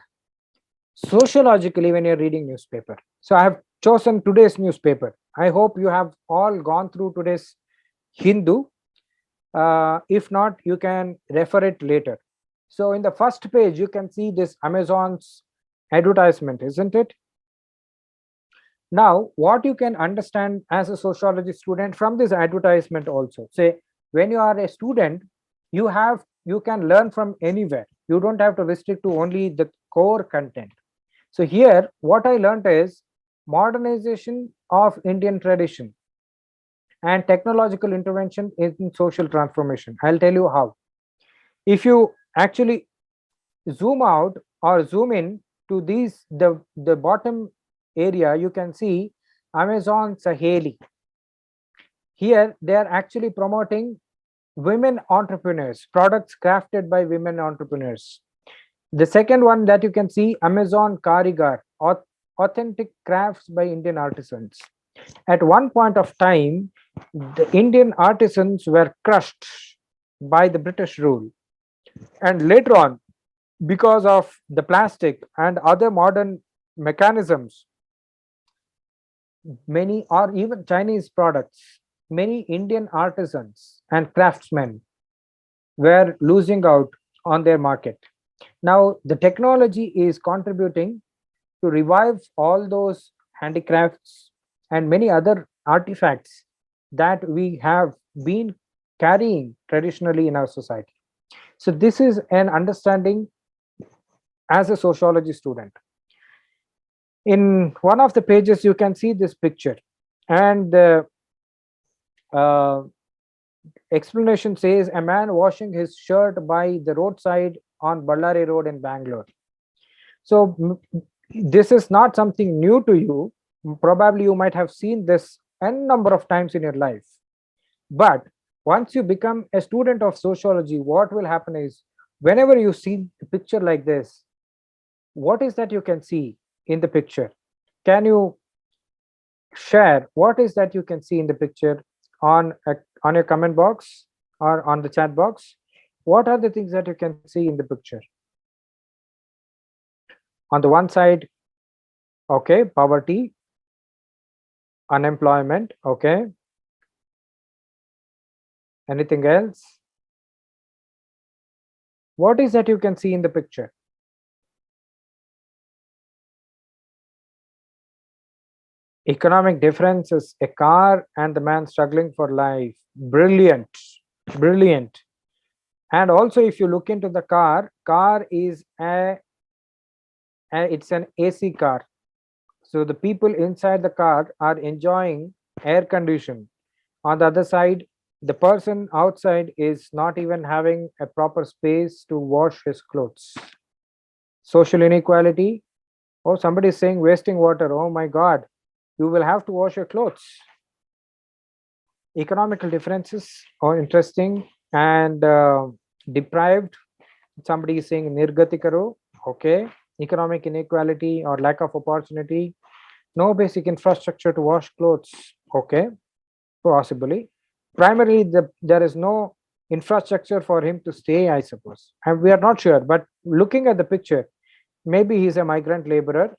Speaker 2: sociologically when you're reading newspaper. So I have chosen today's newspaper. I hope you have all gone through today's Hindu. If not, you can refer it later. So in the first page, you can see this Amazon's advertisement, isn't it? Now, what you can understand as a sociology student from this advertisement also, say, when you are a student, you can learn from anywhere. You don't have to restrict to only the core content. So here, what I learned is modernization of Indian tradition and technological intervention in social transformation. I'll tell you how. If you actually zoom out or zoom in to the bottom area, you can see Amazon Saheli. Here, they are actually promoting women entrepreneurs, products crafted by women entrepreneurs. The second one that you can see, Amazon Karigar, authentic crafts by Indian artisans. At one point of time, the Indian artisans were crushed by the British rule. And later on, because of the plastic and other modern mechanisms, many or even Chinese products, many Indian artisans and craftsmen were losing out on their market. Now, the technology is contributing to revive all those handicrafts and many other artifacts that we have been carrying traditionally in our society. So, this is an understanding as a sociology student. In one of the pages, you can see this picture, and the explanation says a man washing his shirt by the roadside on Ballari Road in Bangalore. So this is not something new to you. Probably you might have seen this n number of times in your life. But once you become a student of sociology, what will happen is whenever you see a picture like this, what is that you can see in the picture? Can you share what is that you can see in the picture on your comment box or on the chat box? What are the things that you can see in the picture? On the one side, okay, poverty, unemployment, okay. Anything else? What is that you can see in the picture? Economic differences, a car and the man struggling for life. Brilliant, brilliant. And also, if you look into the car is it's an AC car. So the people inside the car are enjoying air condition. On the other side, the person outside is not even having a proper space to wash his clothes. Social inequality. Oh, somebody is saying wasting water. Oh my God, you will have to wash your clothes. Economical differences are interesting. And deprived. Somebody is saying nirgati karo. Okay. Economic inequality or lack of opportunity. No basic infrastructure to wash clothes. Okay. Possibly. Primarily, there is no infrastructure for him to stay, I suppose. And we are not sure. But looking at the picture, maybe he's a migrant laborer.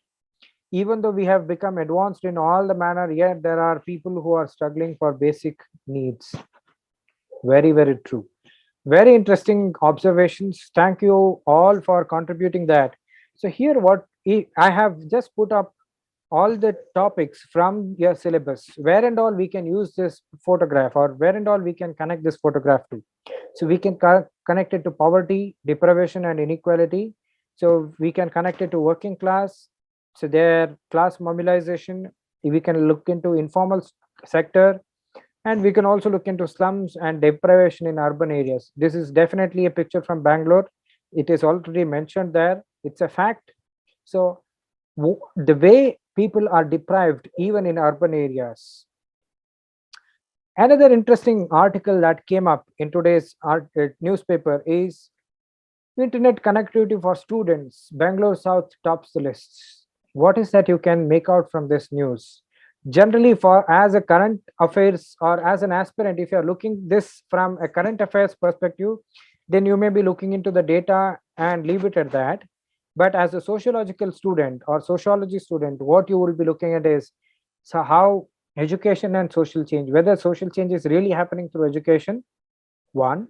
Speaker 2: Even though we have become advanced in all the manner, yet there are people who are struggling for basic needs. Very, very true. Very interesting observations. Thank you all for contributing that. So here what I have just put up all the topics from your syllabus, where and all we can use this photograph or where and all we can connect this photograph to. So we can connect it to poverty, deprivation and inequality. So we can connect it to working class. So their class mobilization, we can look into informal sector, and we can also look into slums and deprivation in urban areas. This is definitely a picture from Bangalore. It is already mentioned there. It's a fact. So the way people are deprived even in urban areas. Another interesting article that came up in today's newspaper is internet connectivity for students. Bangalore South tops the lists. What is that you can make out from this news? Generally, for as a current affairs or as an aspirant, if you're looking this from a current affairs perspective, then you may be looking into the data and leave it at that. But as a sociological student or sociology student, what you will be looking at is so how education and social change, whether social change is really happening through education, one,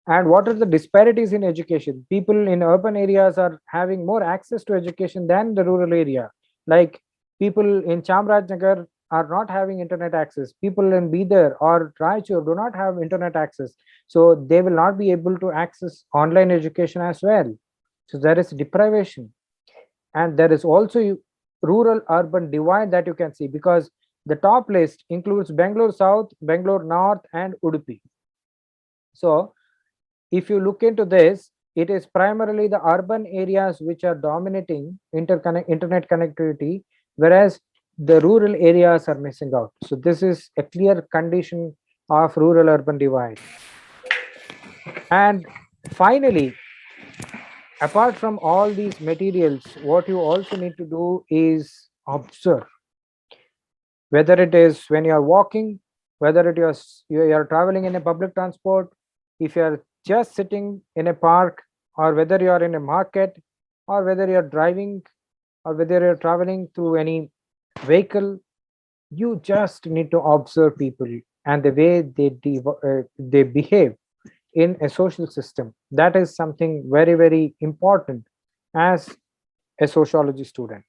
Speaker 2: and what are the disparities in education. People in urban areas are having more access to education than the rural area. Like people in Chamrajnagar are not having internet access. People in Bidar or Raichur do not have internet access. So they will not be able to access online education as well. So there is deprivation. And there is also rural urban divide that you can see, because the top list includes Bangalore South, Bangalore North and Udupi. So if you look into this, it is primarily the urban areas which are dominating internet connectivity, whereas the rural areas are missing out. So this is a clear condition of rural-urban divide. And finally, apart from all these materials, what you also need to do is observe. Whether it is when you are walking, whether you are traveling in a public transport, if you are just sitting in a park, or whether you are in a market, or whether you are driving, or whether you're traveling through any vehicle, you just need to observe people and the way they behave in a social system. That is something very, very important as a sociology student.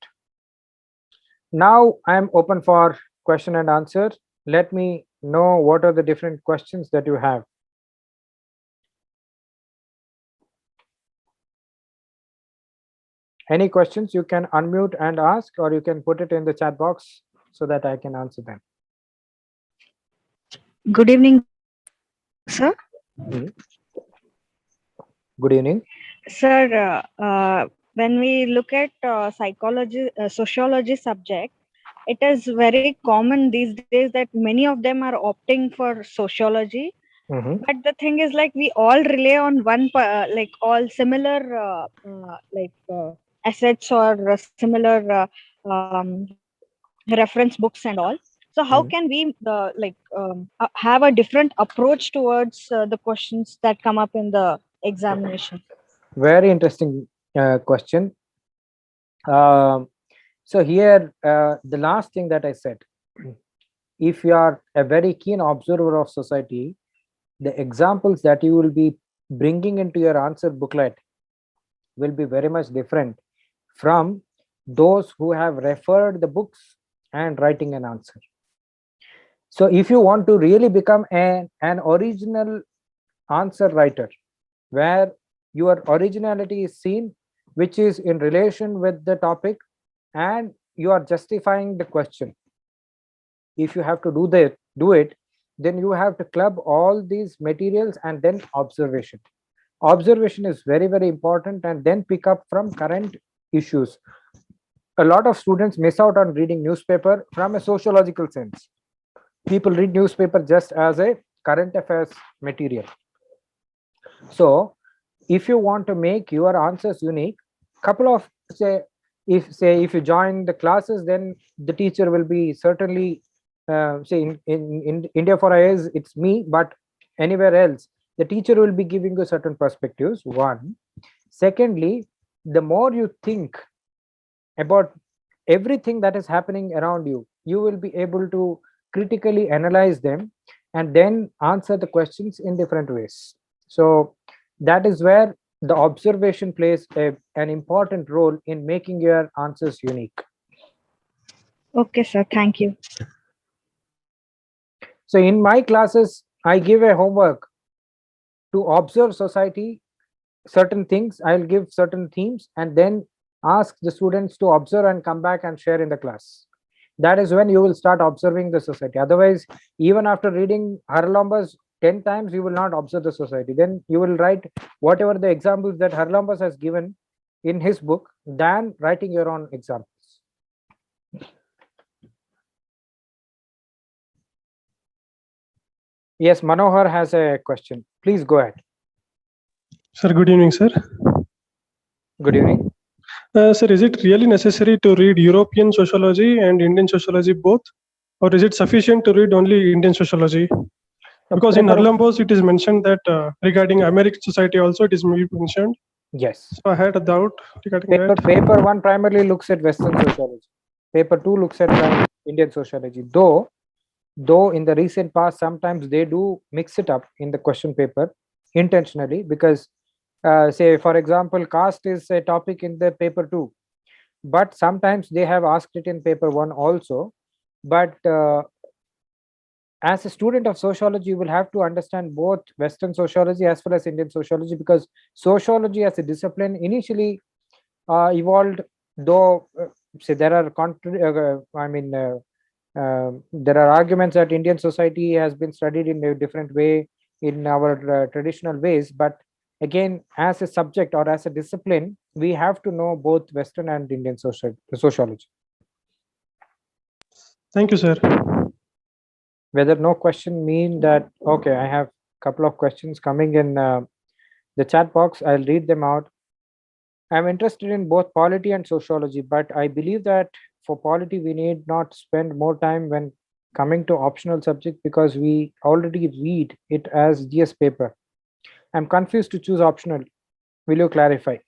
Speaker 2: Now I'm open for question and answer. Let me know what are the different questions that you have. Any questions, you can unmute and ask, or you can put it in the chat box so that I can answer them.
Speaker 4: Good evening, sir.
Speaker 2: Good evening.
Speaker 4: Sir, when we look at sociology subject, it is very common these days that many of them are opting for sociology. But the thing is, like, we all rely on like all similar assets or similar reference books and all. So how can we have a different approach towards the questions that come up in the examination?
Speaker 2: Very interesting question. So here, the last thing that I said, if you are a very keen observer of society, the examples that you will be bringing into your answer booklet will be very much different from those who have referred the books and writing an answer. So if you want to really become an original answer writer, where your originality is seen, which is in relation with the topic, and you are justifying the question, if you have to do it, then you have to club all these materials and then observation. Observation is very, very important, and then pick up from current issues. A lot of students miss out on reading newspaper from a sociological sense. People read newspaper just as a current affairs material. So if you want to make your answers unique, couple of if you join the classes, then the teacher will be certainly say in India for IAS, it's me, but anywhere else the teacher will be giving you certain perspectives. One. Secondly, the more you think about everything that is happening around you, you will be able to critically analyze them and then answer the questions in different ways. So that is where the observation plays an important role in making your answers unique.
Speaker 4: Okay, sir. Thank you.
Speaker 2: So in my classes, I give a homework to observe society, certain things. I'll give certain themes and then ask the students to observe and come back and share in the class. That is when you will start observing the society. Otherwise, even after reading Harlambas 10 times, you will not observe the society. Then you will write whatever the examples that Harlambas has given in his book than writing your own examples. Yes, Manohar has a question. Please go ahead.
Speaker 6: Sir, good evening, sir.
Speaker 2: Good evening.
Speaker 6: Sir, is it really necessary to read European sociology and Indian sociology both? Or is it sufficient to read only Indian sociology? Because in Harlambos, it is mentioned that regarding American society also it is mentioned.
Speaker 2: Yes.
Speaker 6: So I had a doubt regarding that.
Speaker 2: Paper 1 primarily looks at Western sociology. Paper 2 looks at Indian sociology. Though in the recent past, sometimes they do mix it up in the question paper intentionally, because say, for example, caste is a topic in the paper 2, but sometimes they have asked it in paper 1 also. But as a student of sociology, you will have to understand both Western sociology as well as Indian sociology, because sociology as a discipline initially evolved, though say there are there are arguments that Indian society has been studied in a different way in our traditional ways. But again, as a subject or as a discipline, we have to know both Western and Indian sociology.
Speaker 6: Thank you, sir.
Speaker 2: whether no question mean that, okay, I have a couple of questions coming in the chat box. I'll read them out. I'm interested in both polity and sociology, but I believe that for polity, we need not spend more time when coming to optional subject because we already read it as GS paper. I'm confused to choose optional. Will you clarify?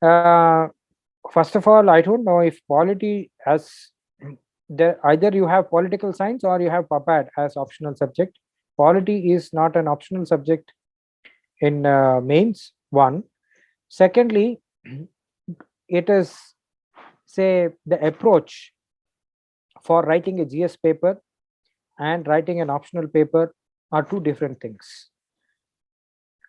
Speaker 2: First of all, I don't know if polity as either you have political science or you have PubPad as optional subject. Polity is not an optional subject in mains, one. Secondly, it is, say, the approach for writing a GS paper and writing an optional paper are two different things.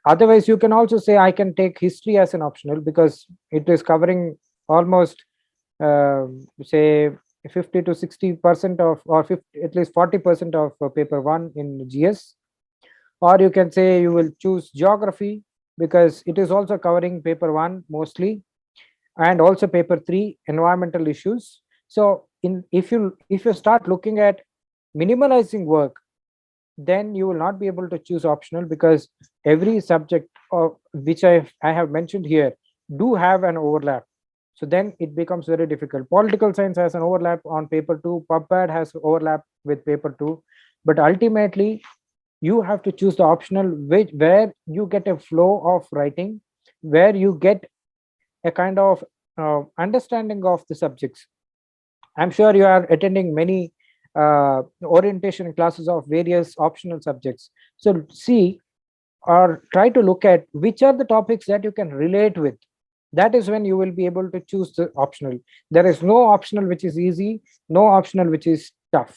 Speaker 2: Otherwise, you can also say I can take history as an optional because it is covering almost say 50 to 60% of, or 50, at least 40% of paper 1 in GS. Or you can say you will choose geography because it is also covering paper 1 mostly, and also paper 3 environmental issues. So if you start looking at minimalizing work, then you will not be able to choose optional because every subject of which I have mentioned here do have an overlap. So then it becomes very difficult. Political science has an overlap on paper 2, PubPad has overlap with paper 2, but ultimately you have to choose the optional where you get a flow of writing, where you get a kind of understanding of the subjects. I'm sure you are attending many orientation classes of various optional subjects. So see or try to look at which are the topics that you can relate with. That is when you will be able to choose the optional. There is no optional which is easy, no optional which is tough.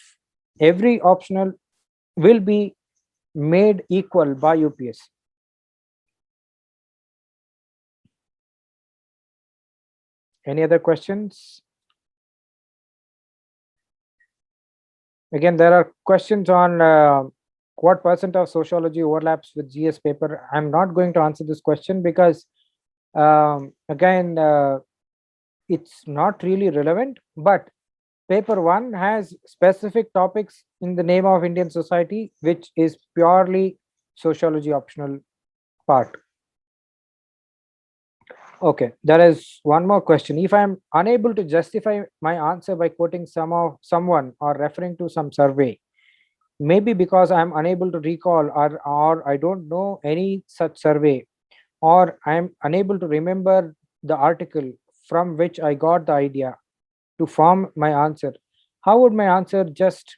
Speaker 2: Every optional will be made equal by UPSC. Any other questions? Again, there are questions on what percent of sociology overlaps with GS paper. I'm not going to answer this question because again, it's not really relevant, but paper 1 has specific topics in the name of Indian society, which is purely sociology optional part. Okay, there is one more question. If I'm unable to justify my answer by quoting someone or referring to some survey, maybe because I'm unable to recall or I don't know any such survey, or I'm unable to remember the article from which I got the idea to form my answer, how would my answer just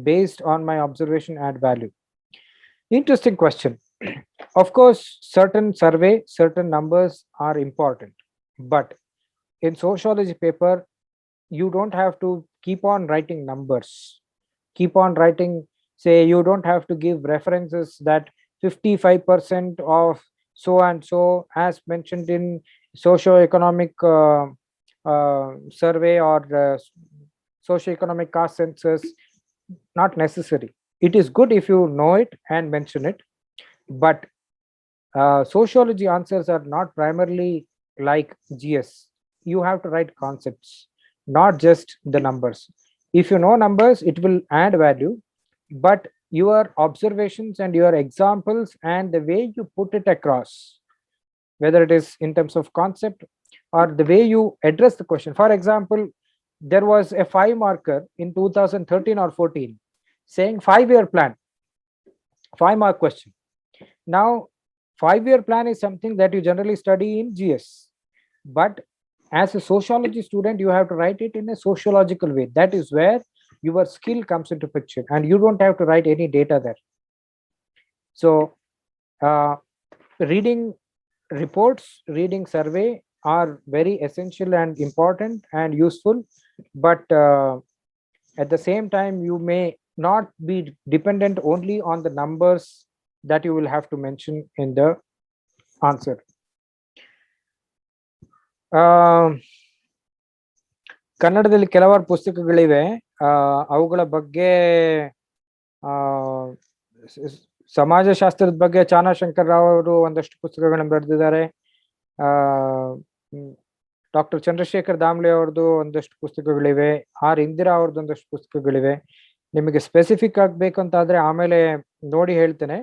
Speaker 2: based on my observation add value? Interesting question. Of course, certain survey, certain numbers are important, but in sociology paper, you don't have to keep on writing numbers. Keep on writing, say, you don't have to give references that 55% of so and so as mentioned in socio-economic survey or socio-economic caste census. Not necessary. It is good if you know it and mention it, but sociology answers are not primarily like GS. You have to write concepts, not just the numbers. If you know numbers, it will add value, but your observations and your examples and the way you put it across, whether it is in terms of concept or the way you address the question. For example, there was a 5-marker in 2013 or 14 saying 5-year plan, 5-mark question. Now, 5-year plan is something that you generally study in GS, but as a sociology student, you have to write it in a sociological way. That is where your skill comes into picture, and you don't have to write any data there. So, reading reports, reading survey are very essential and important and useful, but at the same time, you may not be dependent only on the numbers that you will have to mention in the answer. ಕನ್ನಡದಲ್ಲಿ ಕೆಲವಾರು ಪುಸ್ತಕಗಳಿವೆ, ಅವುಗಳ ಬಗ್ಗೆ ಸಮಾಜಶಾಸ್ತ್ರದ ಬಗ್ಗೆ ಚಾಣಶಂಕರ್ ರಾವ್ ಅವರು ಒಂದಷ್ಟು ಪುಸ್ತಕಗಳನ್ನು ಬರೆದಿದ್ದಾರೆ. ಡಾಕ್ಟರ್ ಚಂದ್ರಶೇಖರ್ ದಾಮ್ಲೆ ಅವ್ರದ್ದು ಒಂದಷ್ಟು ಪುಸ್ತಕಗಳಿವೆ, ಆರ್ ಇಂದಿರಾ ಅವ್ರದ್ದು ಒಂದಷ್ಟು ಪುಸ್ತಕಗಳಿವೆ. ನಿಮಗೆ ಸ್ಪೆಸಿಫಿಕ್ ಆಗಬೇಕು ಅಂತ ಆದ್ರೆ ಆಮೇಲೆ ನೋಡಿ ಹೇಳ್ತೇನೆ.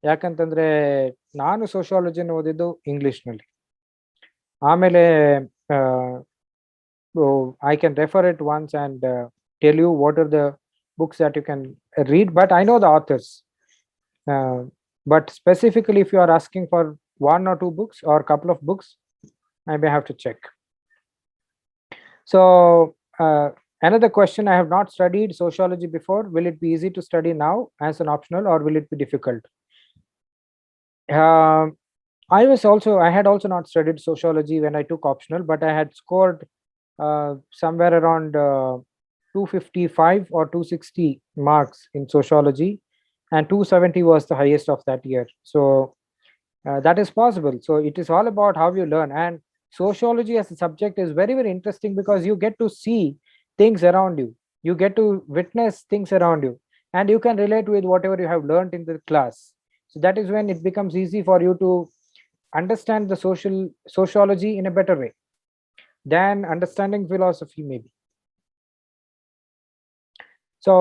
Speaker 2: ಯಾಕಂತಂದ್ರೆ ನಾನು ಸೋಶಿಯಾಲಜಿನ ಓದಿದ್ದು ಇಂಗ್ಲಿಷ್ನಲ್ಲಿ. ಆಮೇಲೆ I can refer it once and tell you what are the books that you can read, but I know the authors. But specifically, if you are asking for one or two books or a couple of books, I may have to check. So another question, I have not studied sociology before. Will it be easy to study now as an optional, or will it be difficult? I had also not studied sociology when I took optional, but I had scored somewhere around 255 or 260 marks in sociology, and 270 was the highest of that year. So that is possible. So it is all about how you learn, and sociology as a subject is very, very interesting because you get to see things around you, you get to witness things around you, and you can relate with whatever you have learned in the class. So that is when it becomes easy for you to understand the sociology in a better way than understanding philosophy maybe. So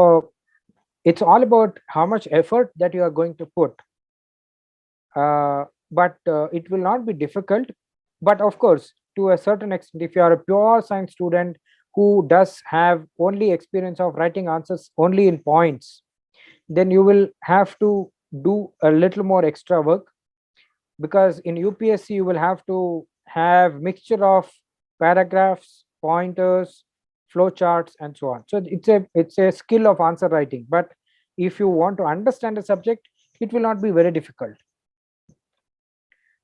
Speaker 2: it's all about how much effort that you are going to put. But it will not be difficult. But of course, to a certain extent, if you are a pure science student who does have only experience of writing answers only in points, then you will have to do a little more extra work, because in UPSC you will have to have mixture of paragraphs, pointers, flowcharts, and so on. So it's a skill of answer writing. But if you want to understand the subject, it will not be very difficult.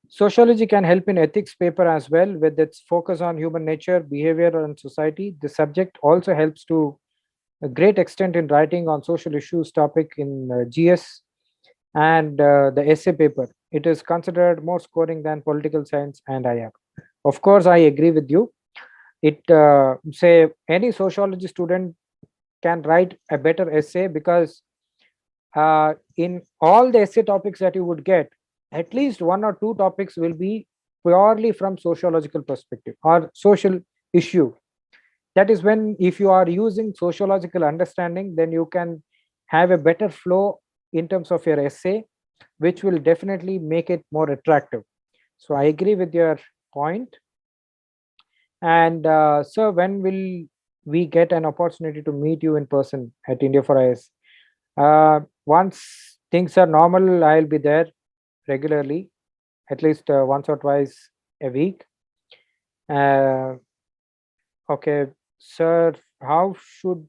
Speaker 2: Sociology can help in ethics paper as well, with its focus on human nature, behavior, and society. The subject also helps to a great extent in writing on social issues topic in GS and the essay paper. It is considered more scoring than political science and IR. Of course, I agree with you. It say any sociology student can write a better essay, because in all the essay topics that you would get, at least one or two topics will be purely from sociological perspective or social issue. That is when, if you are using sociological understanding, then you can have a better flow in terms of your essay, which will definitely make it more attractive. So I agree with your point. And sir, when will we get an opportunity to meet you in person at India for IAS? Once things are normal, I'll be there regularly, at least once or twice a week. Okay, sir, how should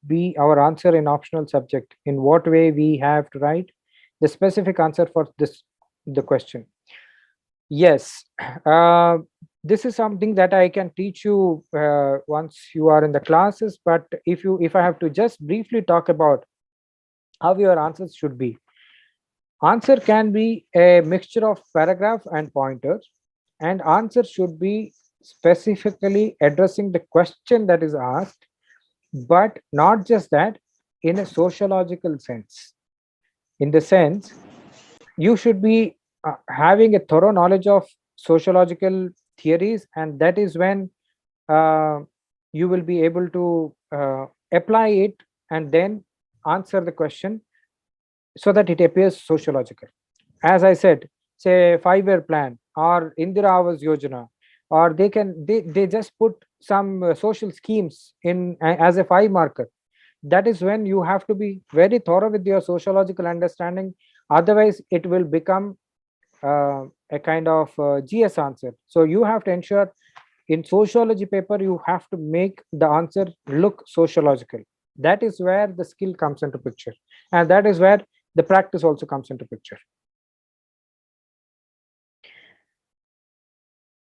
Speaker 2: be our answer in optional subject? In what way we have to write the specific answer for the question? Yes, this is something that I can teach you once you are in the classes. But if I have to just briefly talk about how your answers should be, answer can be a mixture of paragraph and pointers, and answer should be specifically addressing the question that is asked, but not just that, in a sociological sense. In the sense, you should be having a thorough knowledge of sociological theories, and that is when you will be able to apply it and then answer the question so that it appears sociological. As I said, say 5-year plan or Indira Awas Yojana, or they just put some social schemes in as a 5 marker. That is when you have to be very thorough with your sociological understanding. Otherwise it will become a kind of GS answer. So you have to ensure in sociology paper you have to make the answer look sociological. That is where the skill comes into picture, and that is where the practice also comes into picture.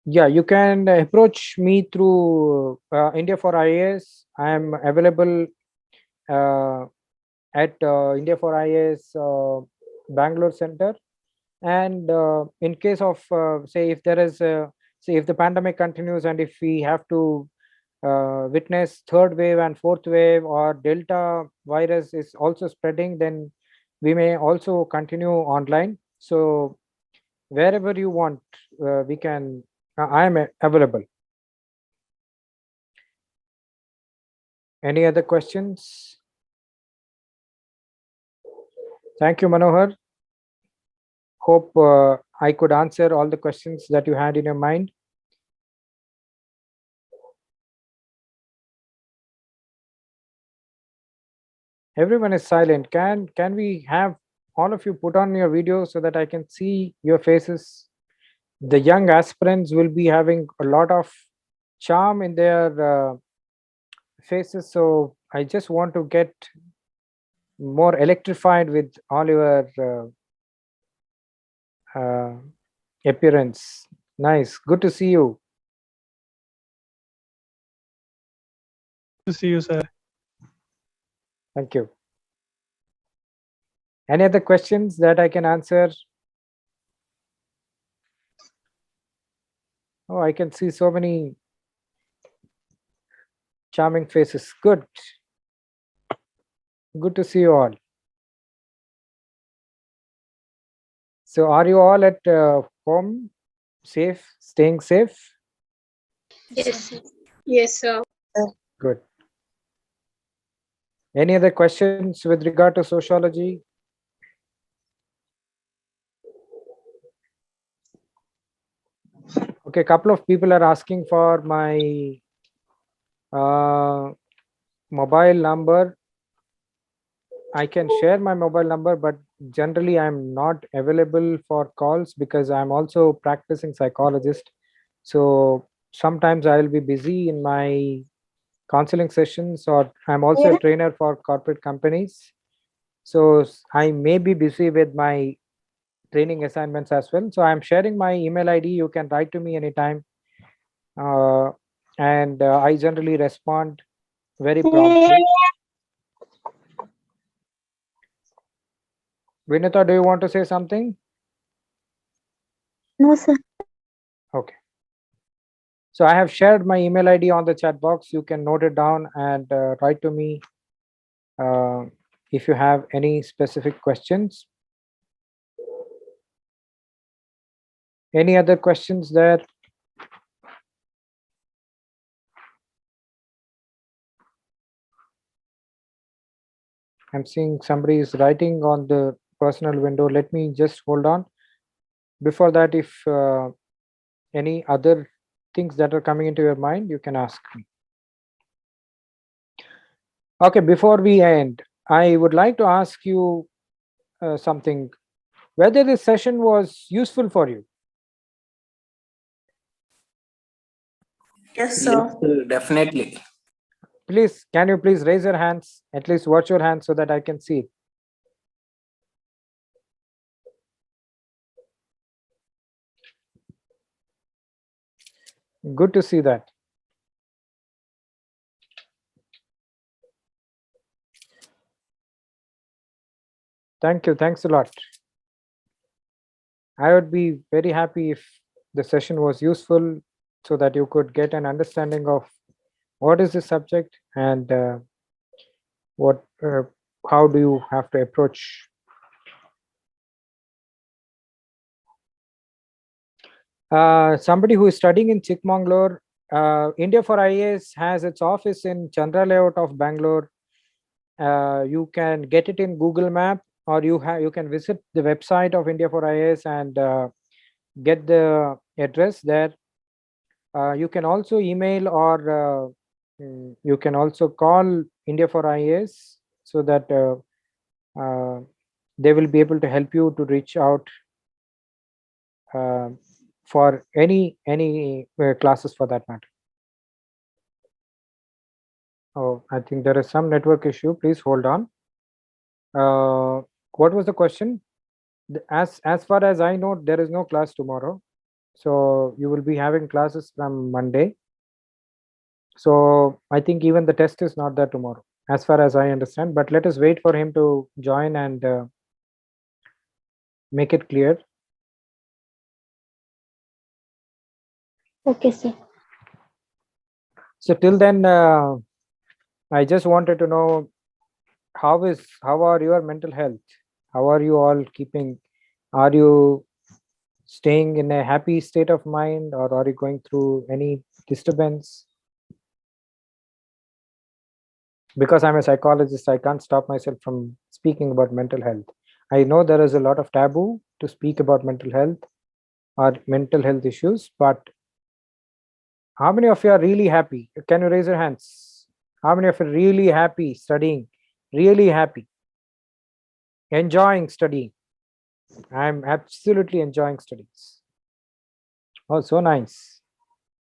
Speaker 2: Yeah, you can approach me through India for IAS. I am available at India for IAS Bangalore Center. And in case of say if there is say if the pandemic continues, and if we have to witness 3rd wave and 4th wave, or Delta virus is also spreading, then we may also continue online. So wherever you want, we can I am available. Any other questions? Thank you, Manohar. Hope I could answer all the questions that you had in your mind. Everyone is silent. Can we have all of you put on your video so that I can see your faces? The young aspirants will be having a lot of charm in their faces, so I just want to get more electrified with all your appearance. Nice, good to see you.
Speaker 6: To see you, sir.
Speaker 2: Thank you. Any other questions that I can answer? Oh, I can see so many charming faces. Good. Good to see you all. So are you all at home, safe, staying safe?
Speaker 5: Yes. Yes, sir.
Speaker 2: Good. Any other questions with regard to sociology? Okay, a couple of people are asking for my mobile number. I can share my mobile number, but generally I'm not available for calls because I'm also practicing psychologist. So sometimes I'll be busy in my counseling sessions, or I'm also a trainer for corporate companies. So I may be busy with my training assignments as well. So I'm sharing my email ID. You can write to me anytime. And I generally respond very promptly. Vinita, do you want to say something?
Speaker 7: No, sir.
Speaker 2: Okay. So I have shared my email ID on the chat box. You can note it down and write to me if you have any specific questions. Any other questions there? I'm seeing somebody is writing on the personal window. Let me just hold on. Before that, if any other things that are coming into your mind, you can ask me. Okay, before we end, I would like to ask you something. Whether this session was useful for you?
Speaker 7: Yes, sir.
Speaker 8: Yes, definitely.
Speaker 2: Please, can you please raise your hands, at least watch your hands so that I can see it. Good to see that. Thank you. Thanks a lot. I would be very happy if the session was useful so that you could get an understanding of what is the subject and how do you have to approach. Somebody who is studying in Chikmagalur, India for IAS has its office in Chandra Layout of Bangalore. You can get it in Google Map, or you can visit the website of India for IAS and get the address there. You can also email or you can also call India for IAS so that they will be able to help you to reach out for any classes for that matter. Oh, I think there is some network issue. Please hold on. What was the question? As far as I know, there is no class tomorrow. So you will be having classes from Monday. So I think even the test is not there tomorrow, as far as I understand. But let us wait for him to join and make it clear.
Speaker 7: Okay, sir.
Speaker 2: So till then, I just wanted to know how are your mental health? How are you all keeping? Are you staying in a happy state of mind, or are you going through any disturbance? Because I'm a psychologist, I can't stop myself from speaking about mental health. I know there is a lot of taboo to speak about mental health or mental health issues, but how many of you are really happy? Can you raise your hands? How many of you are really happy studying? Really happy? Enjoying studying? I'm absolutely enjoying studies. Oh, so nice.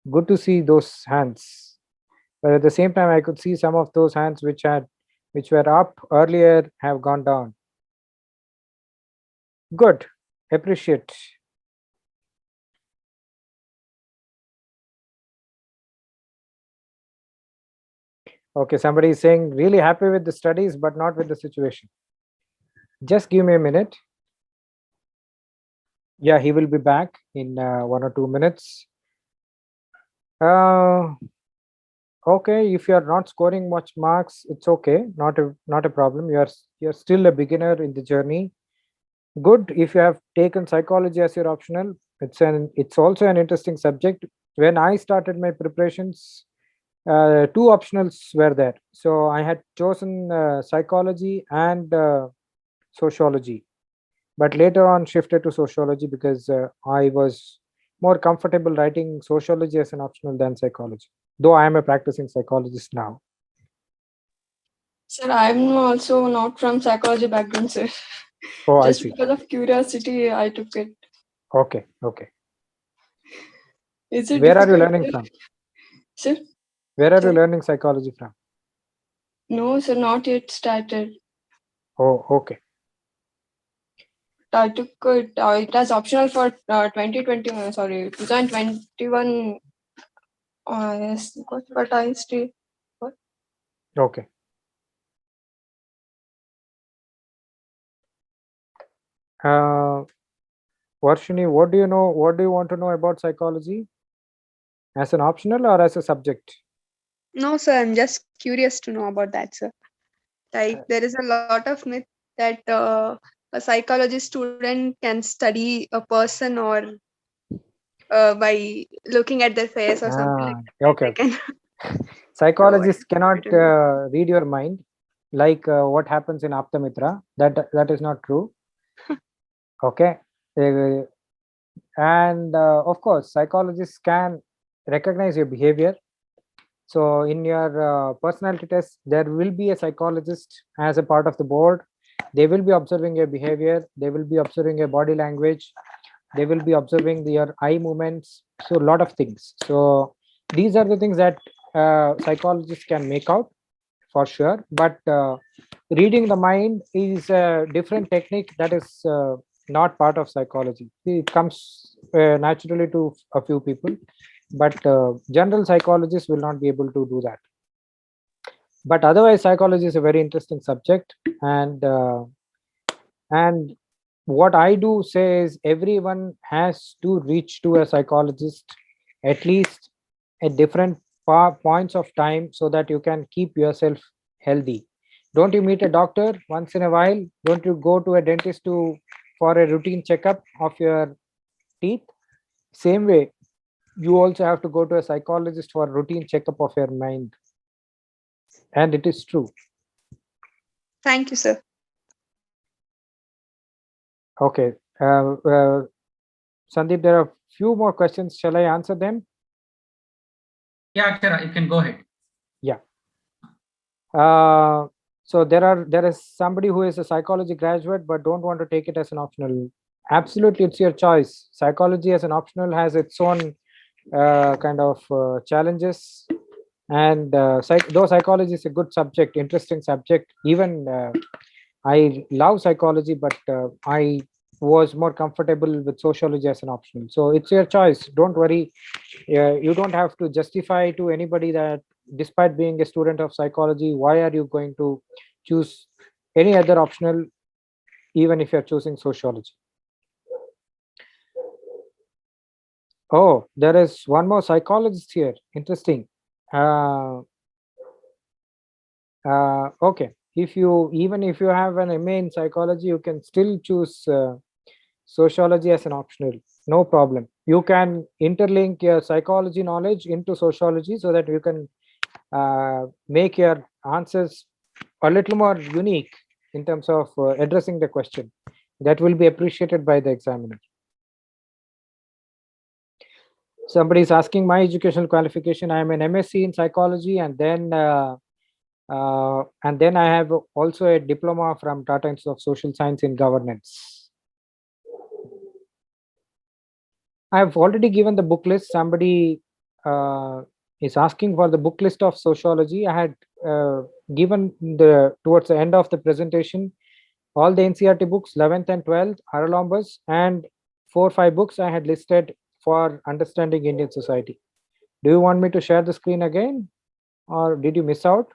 Speaker 2: Good to see those hands. But at the same time, I could see some of those hands which were up earlier have gone down. Good. Appreciate. Okay, somebody is saying really happy with the studies, but not with the situation. Just give me a minute. Yeah, he will be back in 1 or 2 minutes. Okay, if you are not scoring much marks, it's okay. Not a problem. You're still a beginner in the journey. Good. If you have taken psychology as your optional, it's also an interesting subject. When I started my preparations, 2 optionals were there. So I had chosen psychology and sociology, but later on shifted to sociology because I was more comfortable writing sociology as an optional than psychology, though I am a practicing psychologist now.
Speaker 7: Sir, I'm also not from psychology background, sir.
Speaker 2: Oh,
Speaker 7: Just
Speaker 2: I see.
Speaker 7: because of curiosity, I took it.
Speaker 2: Okay.
Speaker 7: Is it
Speaker 2: Where are you
Speaker 7: difficult,
Speaker 2: learning
Speaker 7: sir?
Speaker 2: from?
Speaker 7: Sir?
Speaker 2: Where are you
Speaker 7: Sir?
Speaker 2: learning psychology from?
Speaker 7: No, sir, not yet started.
Speaker 2: Oh, okay.
Speaker 7: I took it. It was optional for 2021. Sorry, 2021. Yes, but I still.
Speaker 2: Okay. Varshini, what do you know? What do you want to know about psychology? As an optional or as a subject?
Speaker 5: No, sir, I'm just curious to know about that, sir. Like, there is a lot of myth that a psychology student can study a person or by looking at their face or something like that.
Speaker 2: Okay.
Speaker 5: They can
Speaker 2: Psychologists cannot
Speaker 5: don't know.
Speaker 2: read your mind, like what happens in Aptamitra. That is not true. Okay. And of course, psychologists can recognize your behavior. So in your personality test, there will be a psychologist as a part of the board. They will be observing your behavior. They will be observing your body language. They will be observing your eye movements. So a lot of things. So these are the things that psychologists can make out for sure. But reading the mind is a different technique that is not part of psychology. It comes naturally to a few people, but general psychologists will not be able to do that. But otherwise, psychology is a very interesting subject, and what I do say is everyone has to reach to a psychologist at least at different points of time so that you can keep yourself healthy. Don't you meet a doctor once in a while? Don't you go to a dentist for a routine checkup of your teeth? Same way, you also have to go to a psychologist for a routine checkup of your mind. And it is true.
Speaker 5: Thank you, sir.
Speaker 2: Okay. Sandeep, there are few more questions. Shall I answer them?
Speaker 1: Yeah, Akshara, you can go ahead.
Speaker 2: Yeah. So there is somebody who is a psychology graduate but don't want to take it as an optional. Absolutely, it's your choice. Psychology as an optional has its own kind of challenges, and though psychology is a good subject, interesting subject, even I love psychology, but I was more comfortable with sociology as an optional. So it's your choice. Don't worry. You don't have to justify to anybody that despite being a student of psychology, why are you going to choose any other optional, even if you're choosing sociology. Oh, there is one more psychologist here. Interesting. Okay. Even if you have an MA in psychology, you can still choose sociology as an optional. No problem. You can interlink your psychology knowledge into sociology so that you can make your answers a little more unique in terms of addressing the question. That will be appreciated by the examiner. Somebody is asking my educational qualification. I am an MSc in psychology, and then I have also a diploma from Tata Institute of Social Science in Governance. I have already given the book list. Somebody is asking for the book list of sociology. I had given towards the end of the presentation all the NCERT books, 11th and 12th, Haralambas, and 4 or 5 books I had listed for understanding Indian society. Do you want me to share the screen again, or did you miss out?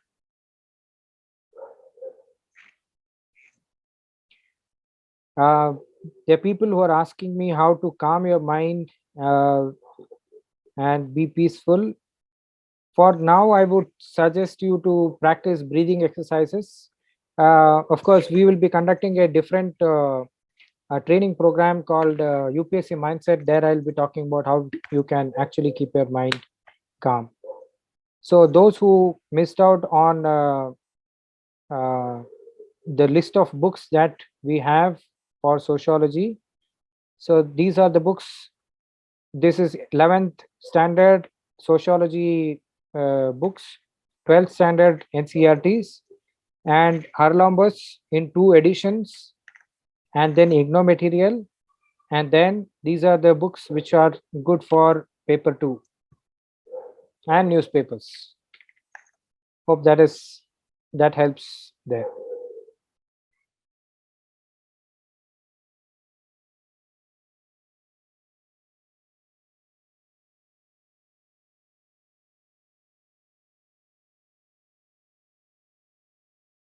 Speaker 2: There are people who are asking me how to calm your mind and be peaceful. For now, I would suggest you to practice breathing exercises. Of course, we will be conducting a different training program called UPSC Mindset. There I'll be talking about how you can actually keep your mind calm. So those who missed out on the list of books that we have for sociology, so these are the books. This is 11th standard sociology books, 12th standard NCERTs, and Haralambas in 2 editions, and then IGNOU material, and then these are the books which are good for paper 2 and newspapers. Hope that helps there.